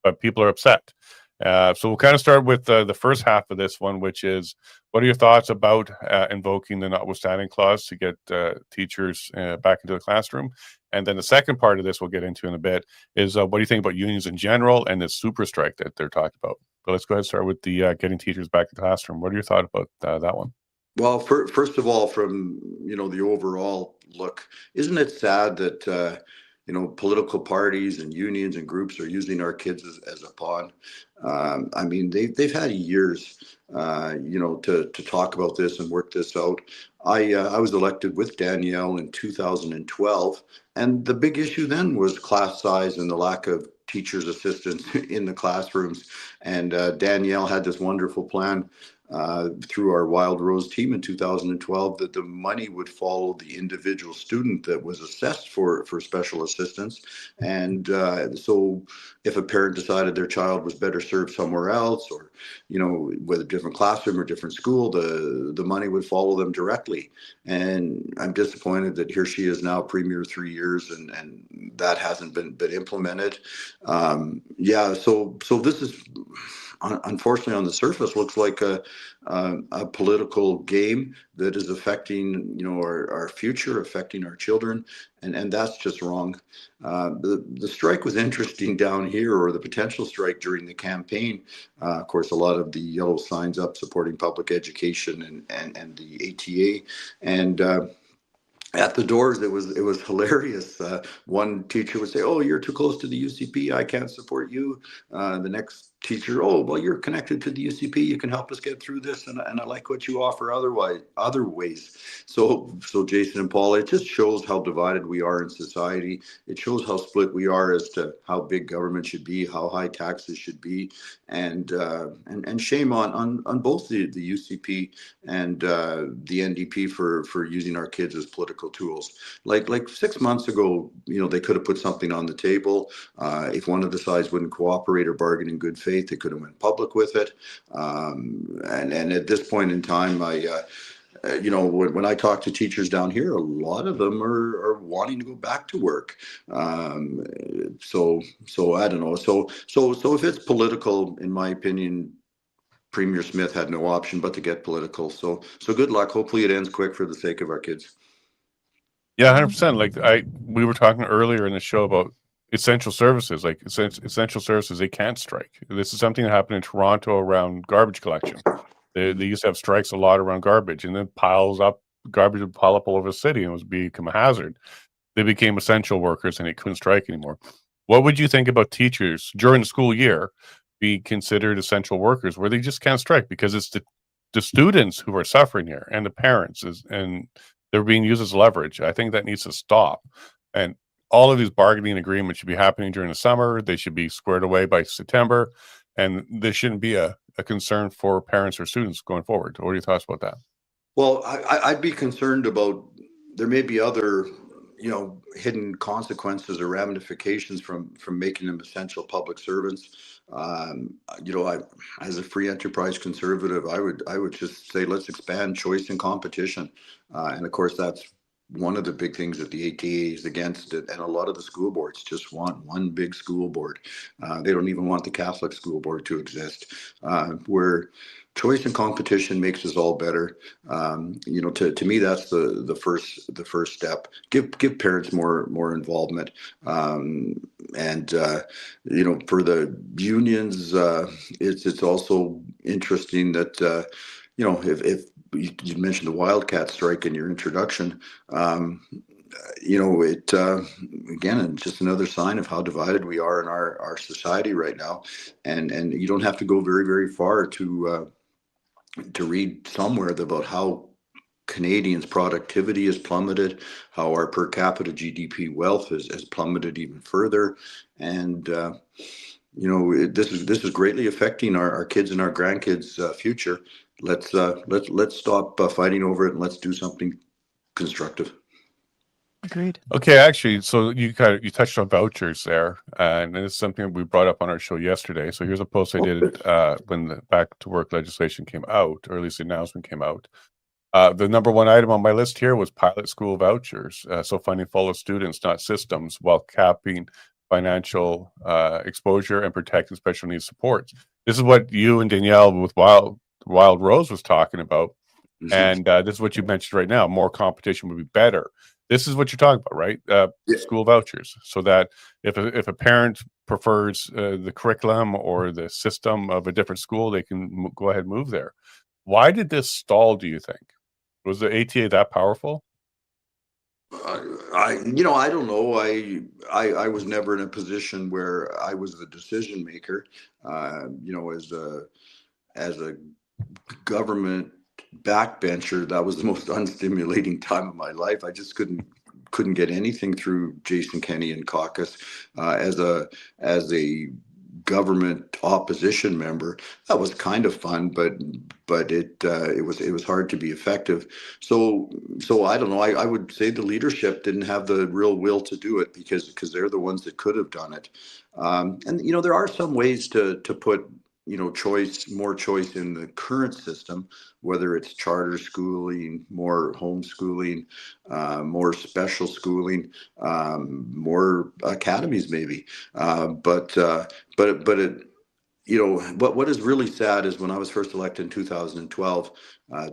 but people are upset. So we'll kind of start with the first half of this one, which is, what are your thoughts about invoking the notwithstanding clause to get teachers back into the classroom? And then the second part of this we'll get into in a bit is, what do you think about unions in general and the super strike that they're talking about? But let's go ahead and start with the getting teachers back in the classroom. What are your thoughts about that one? Well, first of all, from the overall look, isn't it sad that political parties and unions and groups are using our kids as a pawn? I mean, they've had years, to talk about this and work this out. I was elected with Danielle in 2012, and the big issue then was class size and the lack of teachers' assistants in the classrooms. And Danielle had this wonderful plan through our Wild Rose team in 2012, that the money would follow the individual student that was assessed for special assistance. And so if a parent decided their child was better served somewhere else, or with a different classroom or different school, the money would follow them directly. And I'm disappointed that here she is now, Premier 3 years, and that hasn't been implemented. So this is, unfortunately, on the surface, looks like a political game that is affecting our future, affecting our children, and that's just wrong. The strike was interesting down here, or the potential strike during the campaign. Of course, a lot of the yellow signs up supporting public education and the ATA, and at the doors, it was hilarious. One teacher would say, "Oh, you're too close to the UCP. I can't support you." The next teacher, "Oh, well, you're connected to the UCP. You can help us get through this, and I like what you offer other ways." So Jason and Paula, it just shows how divided we are in society. It shows how split we are as to how big government should be, how high taxes should be, and shame on both the UCP and the NDP for using our kids as political tools. Like 6 months ago, they could have put something on the table. If one of the sides wouldn't cooperate or bargain in good faith, they could have went public with it. And at this point in time, when I talk to teachers down here, a lot of them are wanting to go back to work. So I don't know. So if it's political, in my opinion, Premier Smith had no option but to get political. So good luck. Hopefully it ends quick for the sake of our kids. Yeah, 100%. Like we were talking earlier in the show about essential services. Like essential services, they can't strike. This is something that happened in Toronto around garbage collection. They used to have strikes a lot around garbage, and then garbage would pile up all over the city, and it would become a hazard. They became essential workers, and they couldn't strike anymore. What would you think about teachers during the school year be considered essential workers, where they just can't strike because it's the students who are suffering here, and the parents and they're being used as leverage? I think that needs to stop. And all of these bargaining agreements should be happening during the summer. They should be squared away by September. And this shouldn't be a concern for parents or students going forward. What are your thoughts about that? Well, I'd be concerned about, there may be other, hidden consequences or ramifications from making them essential public servants. As a free enterprise conservative, I would just say, let's expand choice and competition. And of course, that's one of the big things that the ATA is against it, and a lot of the school boards just want one big school board. They don't even want the Catholic school board to exist, where choice and competition makes us all better. To me, that's the first step. Give parents more involvement, and for the unions, it's also interesting that if you mentioned the wildcat strike in your introduction. It again, it's just another sign of how divided we are in our society right now, and you don't have to go very far to read somewhere about how Canadians' productivity has plummeted, how our per capita GDP wealth has plummeted even further, and this is greatly affecting our kids and our grandkids' future. Let's stop fighting over it, and let's do something constructive. Agreed. Okay, actually, so you touched on vouchers there, and it's something that we brought up on our show yesterday. So here's a post I did when the back to work legislation came out, or at least the announcement came out. The number one item on my list here was pilot school vouchers. So funding follow students, not systems, while capping financial exposure and protecting special needs supports. This is what you and Danielle with Wild Rose was talking about. And this is what you mentioned right now. More competition would be better. This is what you're talking about, right? School vouchers, so that if a parent prefers the curriculum or the system of a different school, they can go ahead and move there. Why did this stall, do you think? Was the ATA that powerful? I don't know. I was never in a position where I was the decision maker. As a government backbencher, that was the most unstimulating time of my life. I just couldn't get anything through Jason Kenney and caucus. As a government opposition member, that was kind of fun, but it was hard to be effective. So I don't know. I would say the leadership didn't have the real will to do it because they're the ones that could have done it. And there are some ways to put more choice in the current system, whether it's charter schooling, more homeschooling, more special schooling, more academies maybe. But what is really sad is when I was first elected in 2012,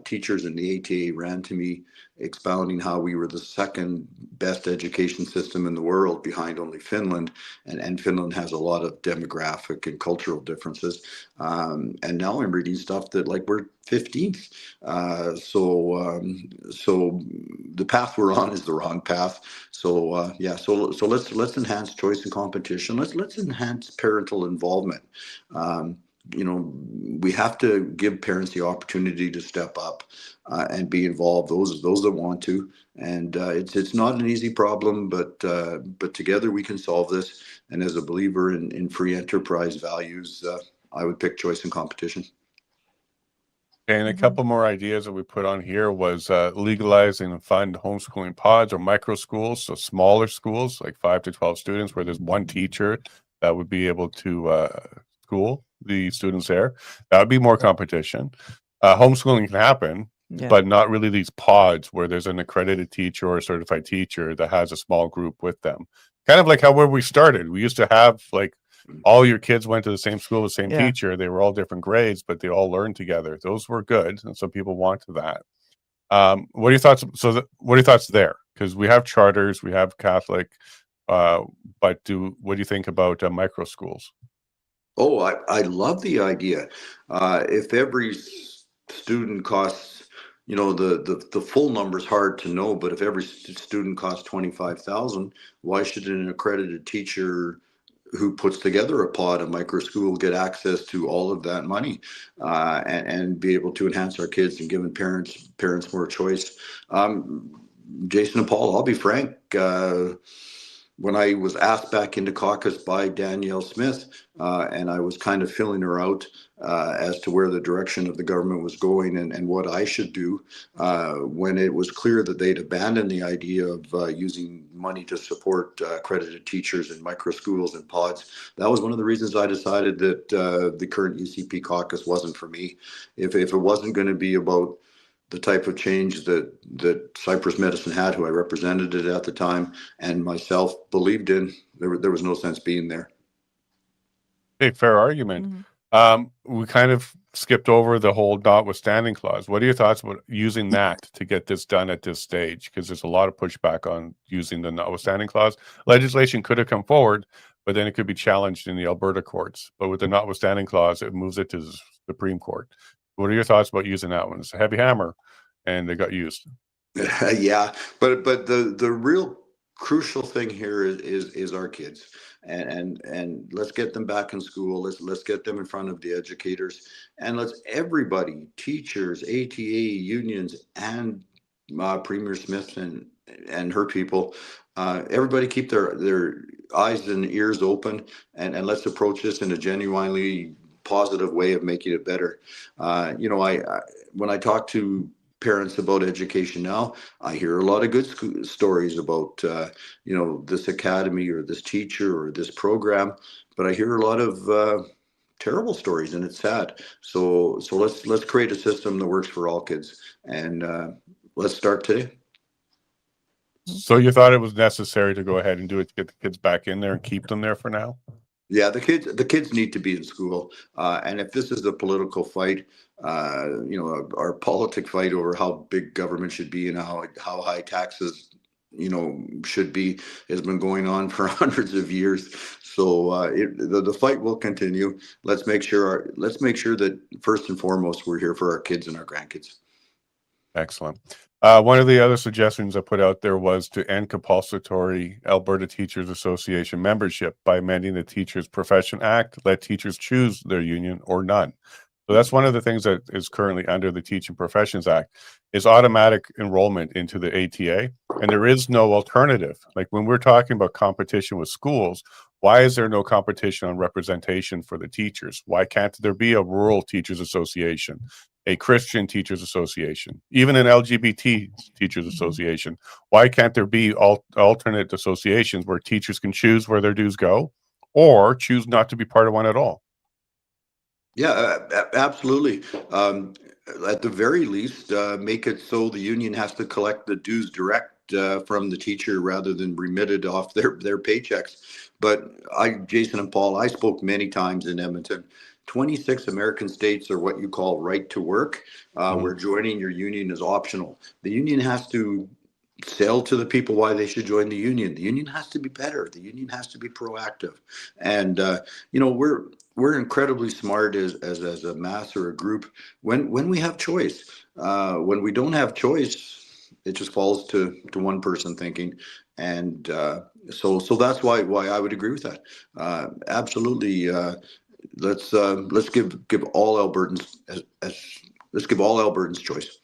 teachers in the ATA ran to me expounding how we were the second best education system in the world behind only Finland, and Finland has a lot of demographic and cultural differences. And now I'm reading stuff that like we're 15th. So the path we're on is the wrong path. So let's enhance choice and competition. Let's enhance parental involvement. We have to give parents the opportunity to step up and be involved. Those that want to, and it's not an easy problem, but together we can solve this. And as a believer in free enterprise values, I would pick choice and competition. And a couple more ideas that we put on here was legalizing and fund homeschooling pods or micro schools, so smaller schools like 5 to 12 students, where there's one teacher that would be able to school the students there. That would be more competition. Homeschooling can happen, but not really these pods where there's an accredited teacher or a certified teacher that has a small group with them. Kind of like where we started. We used to have like all your kids went to the same school, the same teacher. They were all different grades, but they all learned together. Those were good, and so people wanted that. What are your thoughts? What are your thoughts there? Because we have charters, we have Catholic, but what do you think about micro schools? Oh, I love the idea. If every student costs, the full number is hard to know, but if every student costs 25,000, why should an accredited teacher who puts together a micro school, get access to all of that money and be able to enhance our kids and giving parents more choice? Jason and Paul, I'll be frank. When I was asked back into caucus by Danielle Smith, and I was kind of filling her out as to where the direction of the government was going and what I should do, when it was clear that they'd abandoned the idea of using money to support accredited teachers in micro schools and pods, that was one of the reasons I decided that the current UCP caucus wasn't for me. If it wasn't going to be about the type of change that Cypress Medicine had, who I represented it at the time, and myself believed in, there was no sense being there. Hey, fair argument. We kind of skipped over the whole notwithstanding clause. What are your thoughts about using that to get this done at this stage? Because there's a lot of pushback on using the notwithstanding clause. Legislation could have come forward, but then it could be challenged in the Alberta courts. But with the notwithstanding clause, it moves it to the Supreme Court. What are your thoughts about using that one? It's a heavy hammer, and they got used. Yeah, but the real crucial thing here is our kids, and let's get them back in school. Let's get them in front of the educators, and let's everybody, teachers, ATA, unions, and Premier Smith and her people, everybody keep their eyes and ears open, and let's approach this in a genuinely positive way of making it better. You know, I when I talk to parents about education now, I hear a lot of good stories about you know, this academy or this teacher or this program, but I hear a lot of terrible stories, and it's sad. So let's create a system that works for all kids, and let's start today. So you thought it was necessary to go ahead and do it to get the kids back in there and keep them there for now? Yeah, the kids need to be in school, and if this is the political fight, you know, our politic fight over how big government should be and how high taxes, you know, should be, has been going on for hundreds of years. So the fight will continue. Let's make sure that first and foremost we're here for our kids and our grandkids. Excellent. One of the other suggestions I put out there was to end compulsory Alberta Teachers Association membership by amending the Teachers Profession Act, let teachers choose their union or none. So that's one of the things that is currently under the Teaching Professions Act is automatic enrollment into the ATA, and there is no alternative. Like when we're talking about competition with schools, why is there no competition on representation for the teachers? Why can't there be a rural teachers association, a Christian teachers association, even an LGBT teachers association? Why can't there be alternate associations where teachers can choose where their dues go or choose not to be part of one at all? Yeah, absolutely. At the very least, make it so the union has to collect the dues direct from the teacher rather than remitted off their paychecks. But Jason and Paul, I spoke many times in Edmonton. 26 American states are what you call right to work, where joining your union is optional. The union has to sell to the people why they should join the union. The union has to be better. The union has to be proactive. And you know, we're incredibly smart as a mass or a group when we have choice. When we don't have choice, it just falls to one person thinking. And so that's why I would agree with that. Absolutely. Let's give all Albertans let's give all Albertans choice.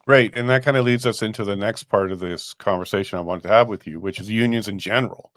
Right. And that kind of leads us into the next part of this conversation I wanted to have with you, which is unions in general.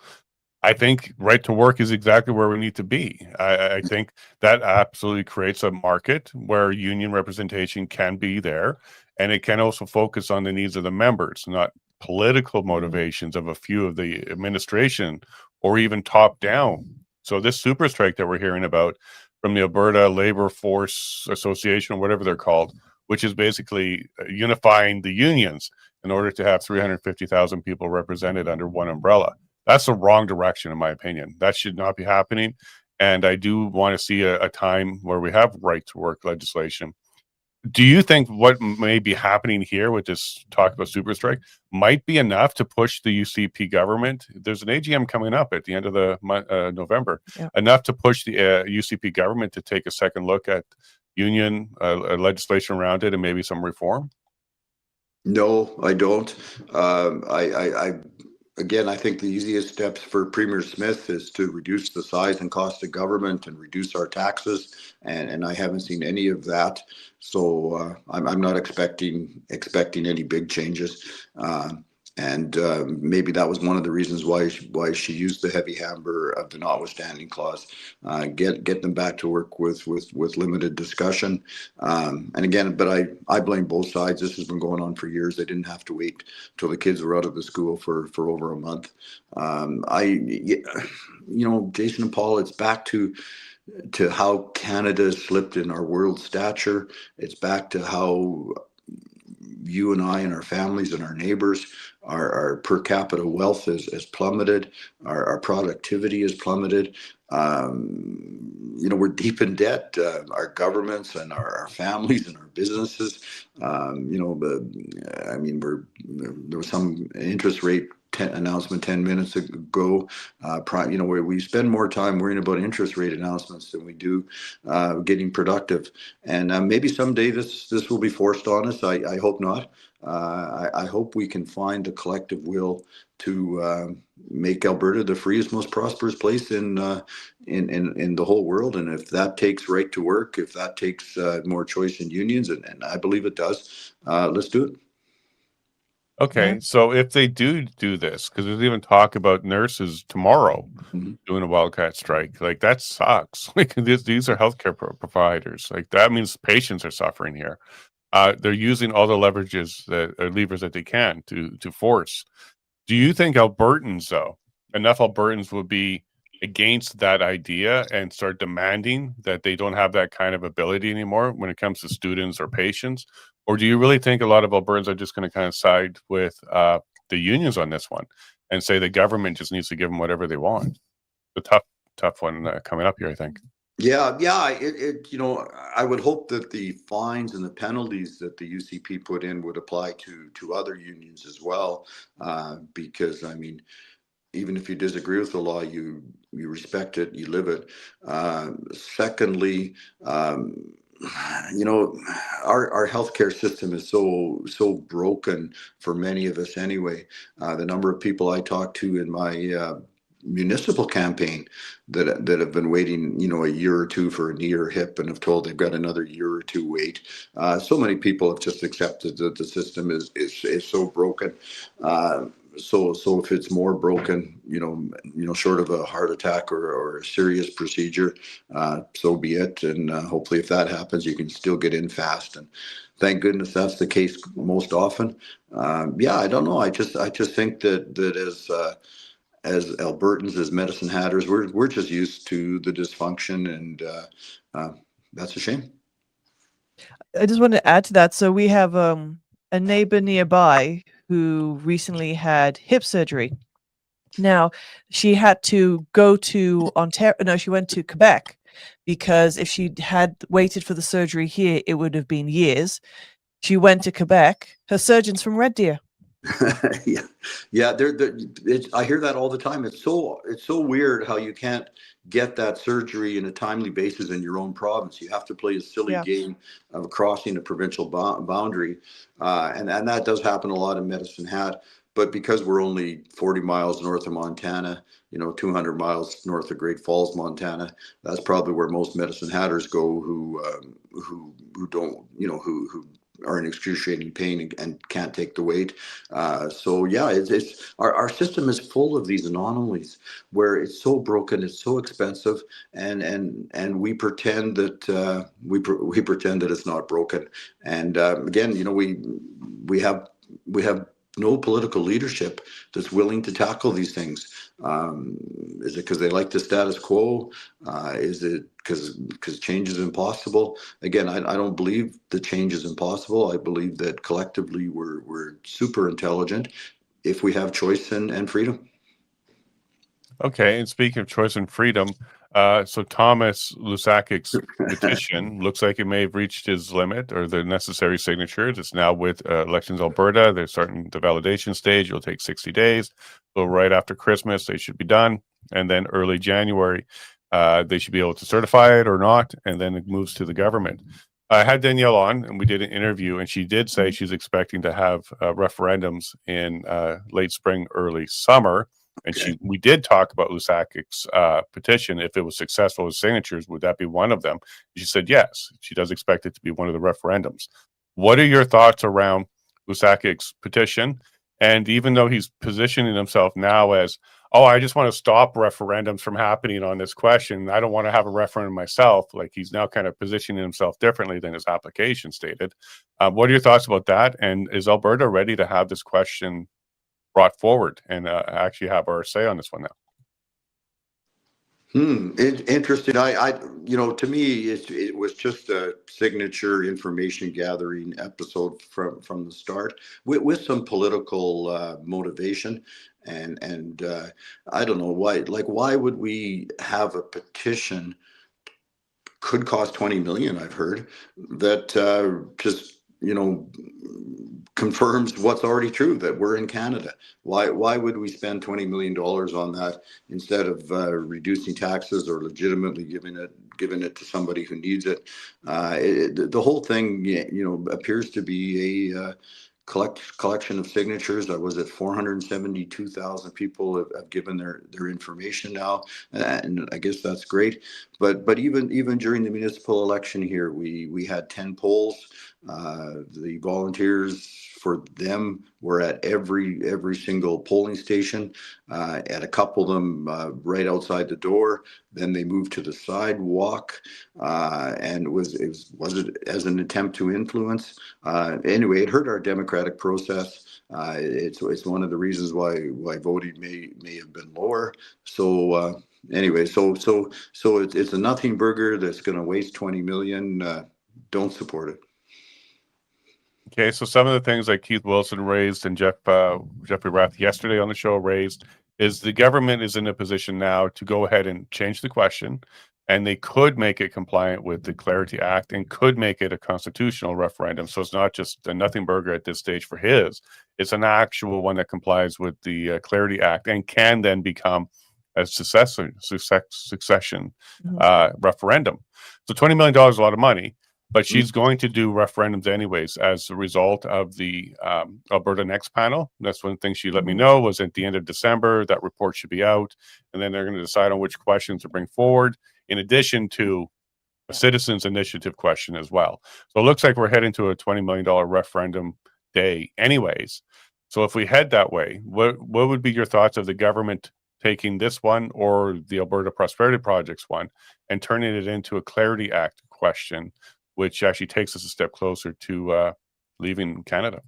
I think right to work is exactly where we need to be. I think that absolutely creates a market where union representation can be there, and it can also focus on the needs of the members, not political motivations of a few of the administration or even top down. So this super strike that we're hearing about from the Alberta Labor Force Association, or whatever they're called, which is basically unifying the unions in order to have 350,000 people represented under one umbrella. That's the wrong direction, in my opinion. That should not be happening. And I do want to see a time where we have right to work legislation. Do you think what may be happening here with this talk about super strike might be enough to push the UCP government? There's an AGM coming up at the end of the November, enough to push the UCP government to take a second look at union legislation around it and maybe some reform? No, I don't. Again, I think the easiest steps for Premier Smith is to reduce the size and cost of government and reduce our taxes, and I haven't seen any of that. So I'm not expecting any big changes. And maybe that was one of the reasons why she used the heavy hammer of the notwithstanding clause. Get them back to work with limited discussion. And again, but I blame both sides. This has been going on for years. They didn't have to wait till the kids were out of the school for over a month. You know, Jason and Paul, it's back to how Canada slipped in our world stature. It's back to how you and I and our families and our neighbors, our per capita wealth is plummeted. Our productivity is plummeted. We're deep in debt. Our governments and our families and our businesses. There was some interest rate announcement 10 minutes ago, where we spend more time worrying about interest rate announcements than we do getting productive. And maybe someday this will be forced on us. I hope not. I hope we can find a collective will to make Alberta the freest, most prosperous place in the whole world. And if that takes right to work, if that takes more choice in unions, and I believe it does, let's do it. Okay, Yeah. so if they do this, because there's even talk about nurses tomorrow doing a wildcat strike, like that sucks. Like these are healthcare providers. Like that means patients are suffering here. They're using all the levers that they can to force. Do you think Albertans, though, enough Albertans will be against that idea and start demanding that they don't have that kind of ability anymore when it comes to students or patients? Or do you really think a lot of Albertans are just going to kind of side with the unions on this one and say the government just needs to give them whatever they want? The tough one coming up here, I think. Yeah. I would hope that the fines and the penalties that the UCP put in would apply to other unions as well, because I mean, even if you disagree with the law, you respect it, you live it. Secondly, our healthcare system is so broken for many of us anyway. The number of people I talk to in my municipal campaign that have been waiting, a year or two for a knee or hip and have told they've got another year or two wait. So many people have just accepted that the system is so broken. So if it's more broken, short of a heart attack or a serious procedure, so be it. And hopefully, if that happens, you can still get in fast. And thank goodness that's the case most often. I don't know. I just think that as Albertans, as medicine hatters, we're just used to the dysfunction, and that's a shame. I just want to add to that. So we have a neighbor nearby who recently had hip surgery. Now, she had to go to Ontario. No, she went to Quebec because if she had waited for the surgery here, it would have been years. She went to Quebec. Her surgeon's from Red Deer. Yeah. I hear that all the time. It's so weird how you can't get that surgery in a timely basis in your own province. You have to play a silly game of crossing a provincial boundary, and that does happen a lot in Medicine Hat. But because we're only 40 miles north of Montana, 200 miles north of Great Falls, Montana, that's probably where most Medicine Hatters go who don't, who are in excruciating pain and can't take the weight. It's our system is full of these anomalies where it's so broken, it's so expensive, and we pretend that we pretend that it's not broken. And again, we have no political leadership that's willing to tackle these things. Is it because they like the status quo? Is it because change is impossible? Again, I don't believe the change is impossible. I believe that collectively we're super intelligent if we have choice and freedom. Okay, and speaking of choice and freedom, so Thomas Lusakic's petition looks like it may have reached his limit or the necessary signatures. It's now with Elections Alberta. They're starting the validation stage. It'll take 60 days. So right after Christmas, they should be done. And then early January, they should be able to certify it or not. And then it moves to the government. I had Danielle on and we did an interview, and she did say she's expecting to have referendums in late spring, early summer. And we did talk about Lusakic's petition. If it was successful with signatures, would that be one of them? She said yes. She does expect it to be one of the referendums. What are your thoughts around Lusakic's petition? And even though he's positioning himself now as, oh, I just want to stop referendums from happening on this question, I don't want to have a referendum myself. Like, he's now kind of positioning himself differently than his application stated. What are your thoughts about that? And is Alberta ready to have this question brought forward and actually have our say on this one now? Interesting. to me, it was just a signature information gathering episode from the start, with some political motivation, and I don't know why. Like, why would we have a petition? Could cost 20 million, I've heard, that just confirms what's already true, that we're in Canada. Why would we spend $20 million on that instead of reducing taxes or legitimately giving it to somebody who needs it? The whole thing appears to be a collection of signatures. Was it 472,000 people have given their information now, and I guess that's great. But even during the municipal election here, we had 10 polls. The volunteers for them were at every single polling station, at a couple of them right outside the door. Then they moved to the sidewalk, and was it as an attempt to influence? Anyway, it hurt our democratic process. It's one of the reasons why voting may have been lower. So anyway, so it's a nothing burger that's going to waste 20 million. Don't support it. Okay, so some of the things that Keith Wilson raised and Jeffrey Rath yesterday on the show raised is the government is in a position now to go ahead and change the question, and they could make it compliant with the Clarity Act and could make it a constitutional referendum. So it's not just a nothing burger at this stage for his. It's an actual one that complies with the Clarity Act and can then become a succession referendum. So $20 million is a lot of money. But she's going to do referendums anyways as a result of the Alberta Next panel. That's one thing she let me know was at the end of December, that report should be out. And then they're going to decide on which questions to bring forward, in addition to a citizens initiative question as well. So it looks like we're heading to a $20 million referendum day anyways. So if we head that way, what would be your thoughts of the government taking this one or the Alberta Prosperity Projects one and turning it into a Clarity Act question, which actually takes us a step closer to leaving Canada?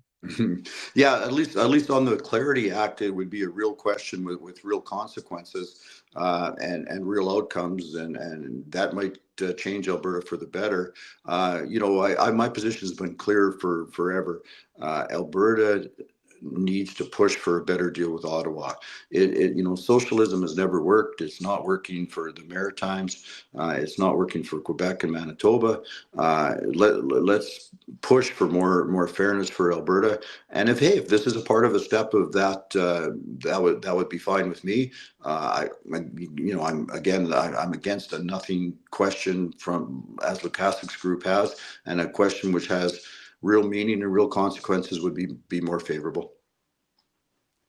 Yeah, at least on the Clarity Act, it would be a real question with real consequences and real outcomes, and that might change Alberta for the better. My position has been clear for forever. Alberta needs to push for a better deal with Ottawa. Socialism has never worked. It's not working for the Maritimes. It's not working for Quebec and Manitoba. Let's push for more fairness for Alberta. And if this is a part of a step of that, that would be fine with me. I'm against a nothing question from as Lukaszyk's group has, and a question which has real meaning and real consequences would be more favorable.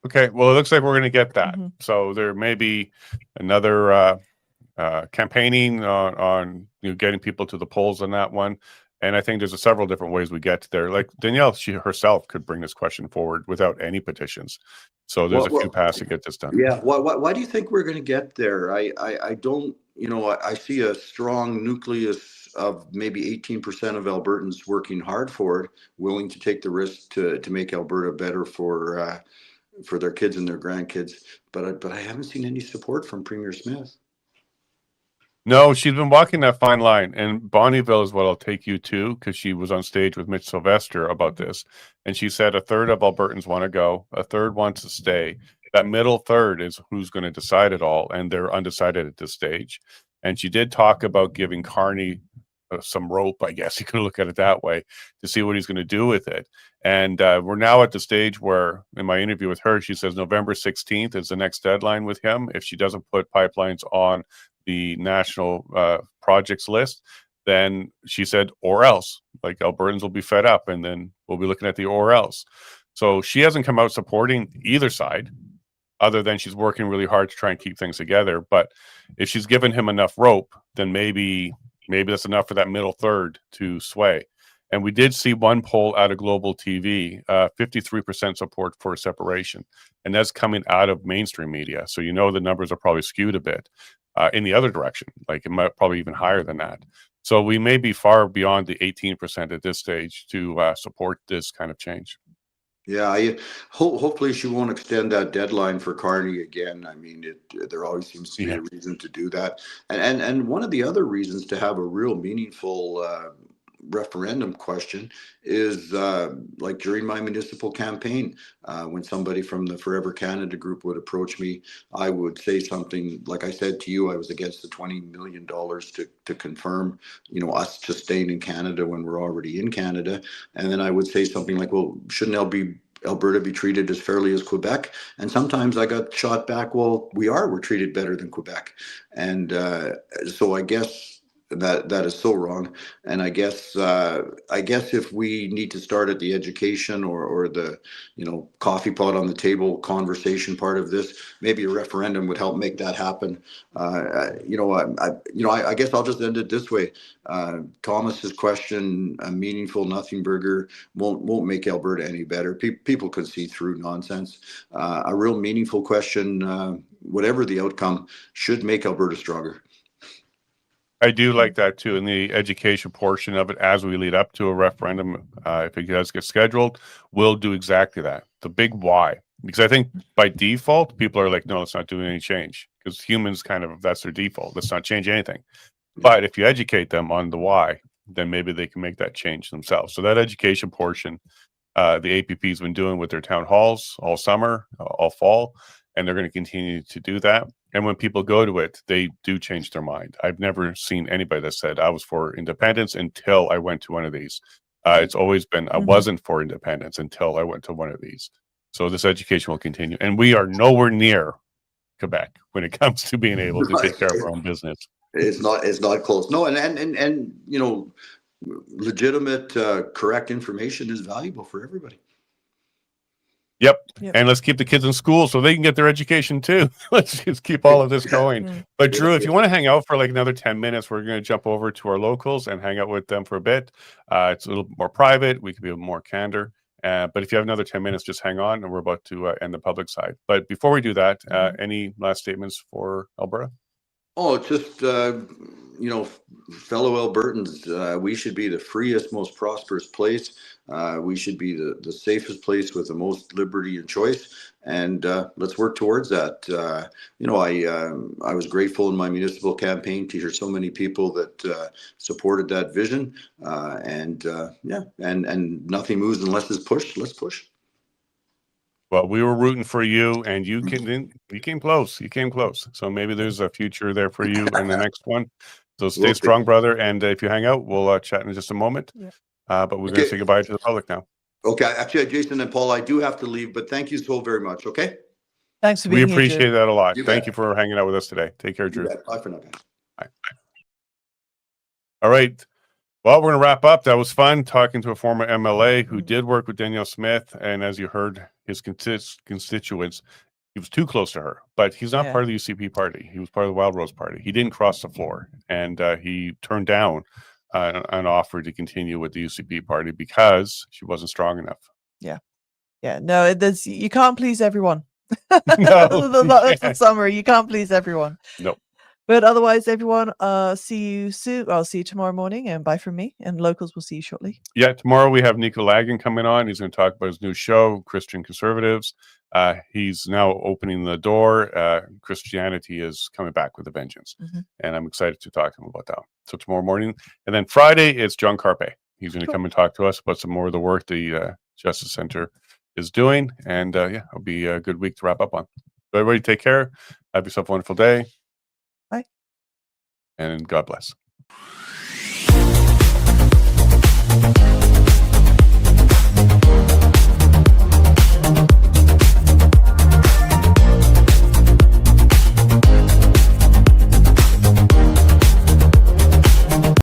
Okay, well, it looks like we're going to get that. So there may be another campaigning on getting people to the polls on that one. And I think there's several different ways we get there. Like Danielle, she herself could bring this question forward without any petitions. So there's a few paths to get this done. Yeah. Why do you think we're going to get there? I don't. I see a strong nucleus of maybe 18% of Albertans working hard for it, willing to take the risk to make Alberta better for their kids and their grandkids. But I haven't seen any support from Premier Smith. No, she's been walking that fine line, and Bonnieville is what I'll take you to, because she was on stage with Mitch Sylvester about this, and she said a third of Albertans want to go, a third wants to stay. That middle third is who's going to decide it all, and they're undecided at this stage. And she did talk about giving Carney some rope, I guess you could look at it that way, to see what he's going to do with it. And we're now at the stage where, in my interview with her, she says November 16th is the next deadline with him. If she doesn't put pipelines on the national projects list, then she said, or else, like Albertans will be fed up, and then we'll be looking at the or else. So she hasn't come out supporting either side, other than she's working really hard to try and keep things together. But if she's given him enough rope, then maybe that's enough for that middle third to sway. And we did see one poll out of Global TV, 53% support for separation. And that's coming out of mainstream media. So the numbers are probably skewed a bit in the other direction. Like it might probably even higher than that. So we may be far beyond the 18% at this stage to support this kind of change. Yeah, hopefully she won't extend that deadline for Carney again. I mean, there always seems to be Yeah. a reason to do that, and one of the other reasons to have a real meaningful referendum question is like during my municipal campaign, when somebody from the Forever Canada group would approach me, I would say something like I said to you. I was against the $20 million to confirm, us just staying in Canada when we're already in Canada. And then I would say something like, well, shouldn't Alberta be treated as fairly as Quebec? And sometimes I got shot back, well, we're treated better than Quebec. And so I guess that is so wrong. And I guess if we need to start at the education or the coffee pot on the table conversation part of this, maybe a referendum would help make that happen. I guess I'll just end it this way. Thomas's question, a meaningful nothing burger won't make Alberta any better. People can see through nonsense. A real meaningful question, whatever the outcome, should make Alberta stronger. I do like that too. In the education portion of it, as we lead up to a referendum, if it does get scheduled, we'll do exactly that. The big why. Because I think by default, people are like, no, let's not do any change. Because humans that's their default. Let's not change anything. But if you educate them on the why, then maybe they can make that change themselves. So that education portion, the APP has been doing with their town halls all summer, all fall, and they're going to continue to do that. And when people go to it, they do change their mind. I've never seen anybody that said I was for independence until I went to one of these. It's always been I wasn't for independence until I went to one of these. So this education will continue. And we are nowhere near Quebec when it comes to being able to take care of our own business. It's not close. No, and legitimate, correct information is valuable for everybody. Yep. And let's keep the kids in school so they can get their education too. Let's just keep all of this going. But Drew, if you want to hang out for like another 10 minutes, we're going to jump over to our locals and hang out with them for a bit. It's a little more private. We can be more candor. But if you have another 10 minutes, just hang on, and we're about to end the public side. But before we do that, any last statements for Alberta? Oh, just, fellow Albertans, we should be the freest, most prosperous place. We should be the safest place with the most liberty and choice. And let's work towards that. I was grateful in my municipal campaign to hear so many people that supported that vision. And nothing moves unless it's pushed. Let's push. Well, we were rooting for you, and you came close. You came close. So maybe there's a future there for you in the next one. So stay strong, brother. And if you hang out, we'll chat in just a moment. Yeah. But we're going to say goodbye to the public now. Okay. Actually, Jason and Paul, I do have to leave, but thank you so very much. Okay. Thanks for being here. We appreciate that a lot. Thank you for hanging out with us today. Take care, Drew. Bye for now, guys. Bye. All right. Well, we're going to wrap up. That was fun talking to a former MLA who did work with Danielle Smith. And as you heard, his constituents, he was too close to her. But he's not part of the UCP party. He was part of the Wild Rose party. He didn't cross the floor. And he turned down an offer to continue with the UCP party because she wasn't strong enough. Yeah. Yeah. No, you can't please everyone. No, that's the summary. You can't please everyone. Nope. But otherwise, everyone, see you soon. I'll see you tomorrow morning, and bye from me. And locals will see you shortly. Yeah, tomorrow we have Nico Lagan coming on. He's going to talk about his new show, Christian Conservatives. He's now opening the door. Christianity is coming back with a vengeance. And I'm excited to talk to him about that. So tomorrow morning. And then Friday, it's John Carpe. He's going to come and talk to us about some more of the work the Justice Center is doing. And it'll be a good week to wrap up on. So everybody take care. Have yourself a wonderful day. Bye. And God bless.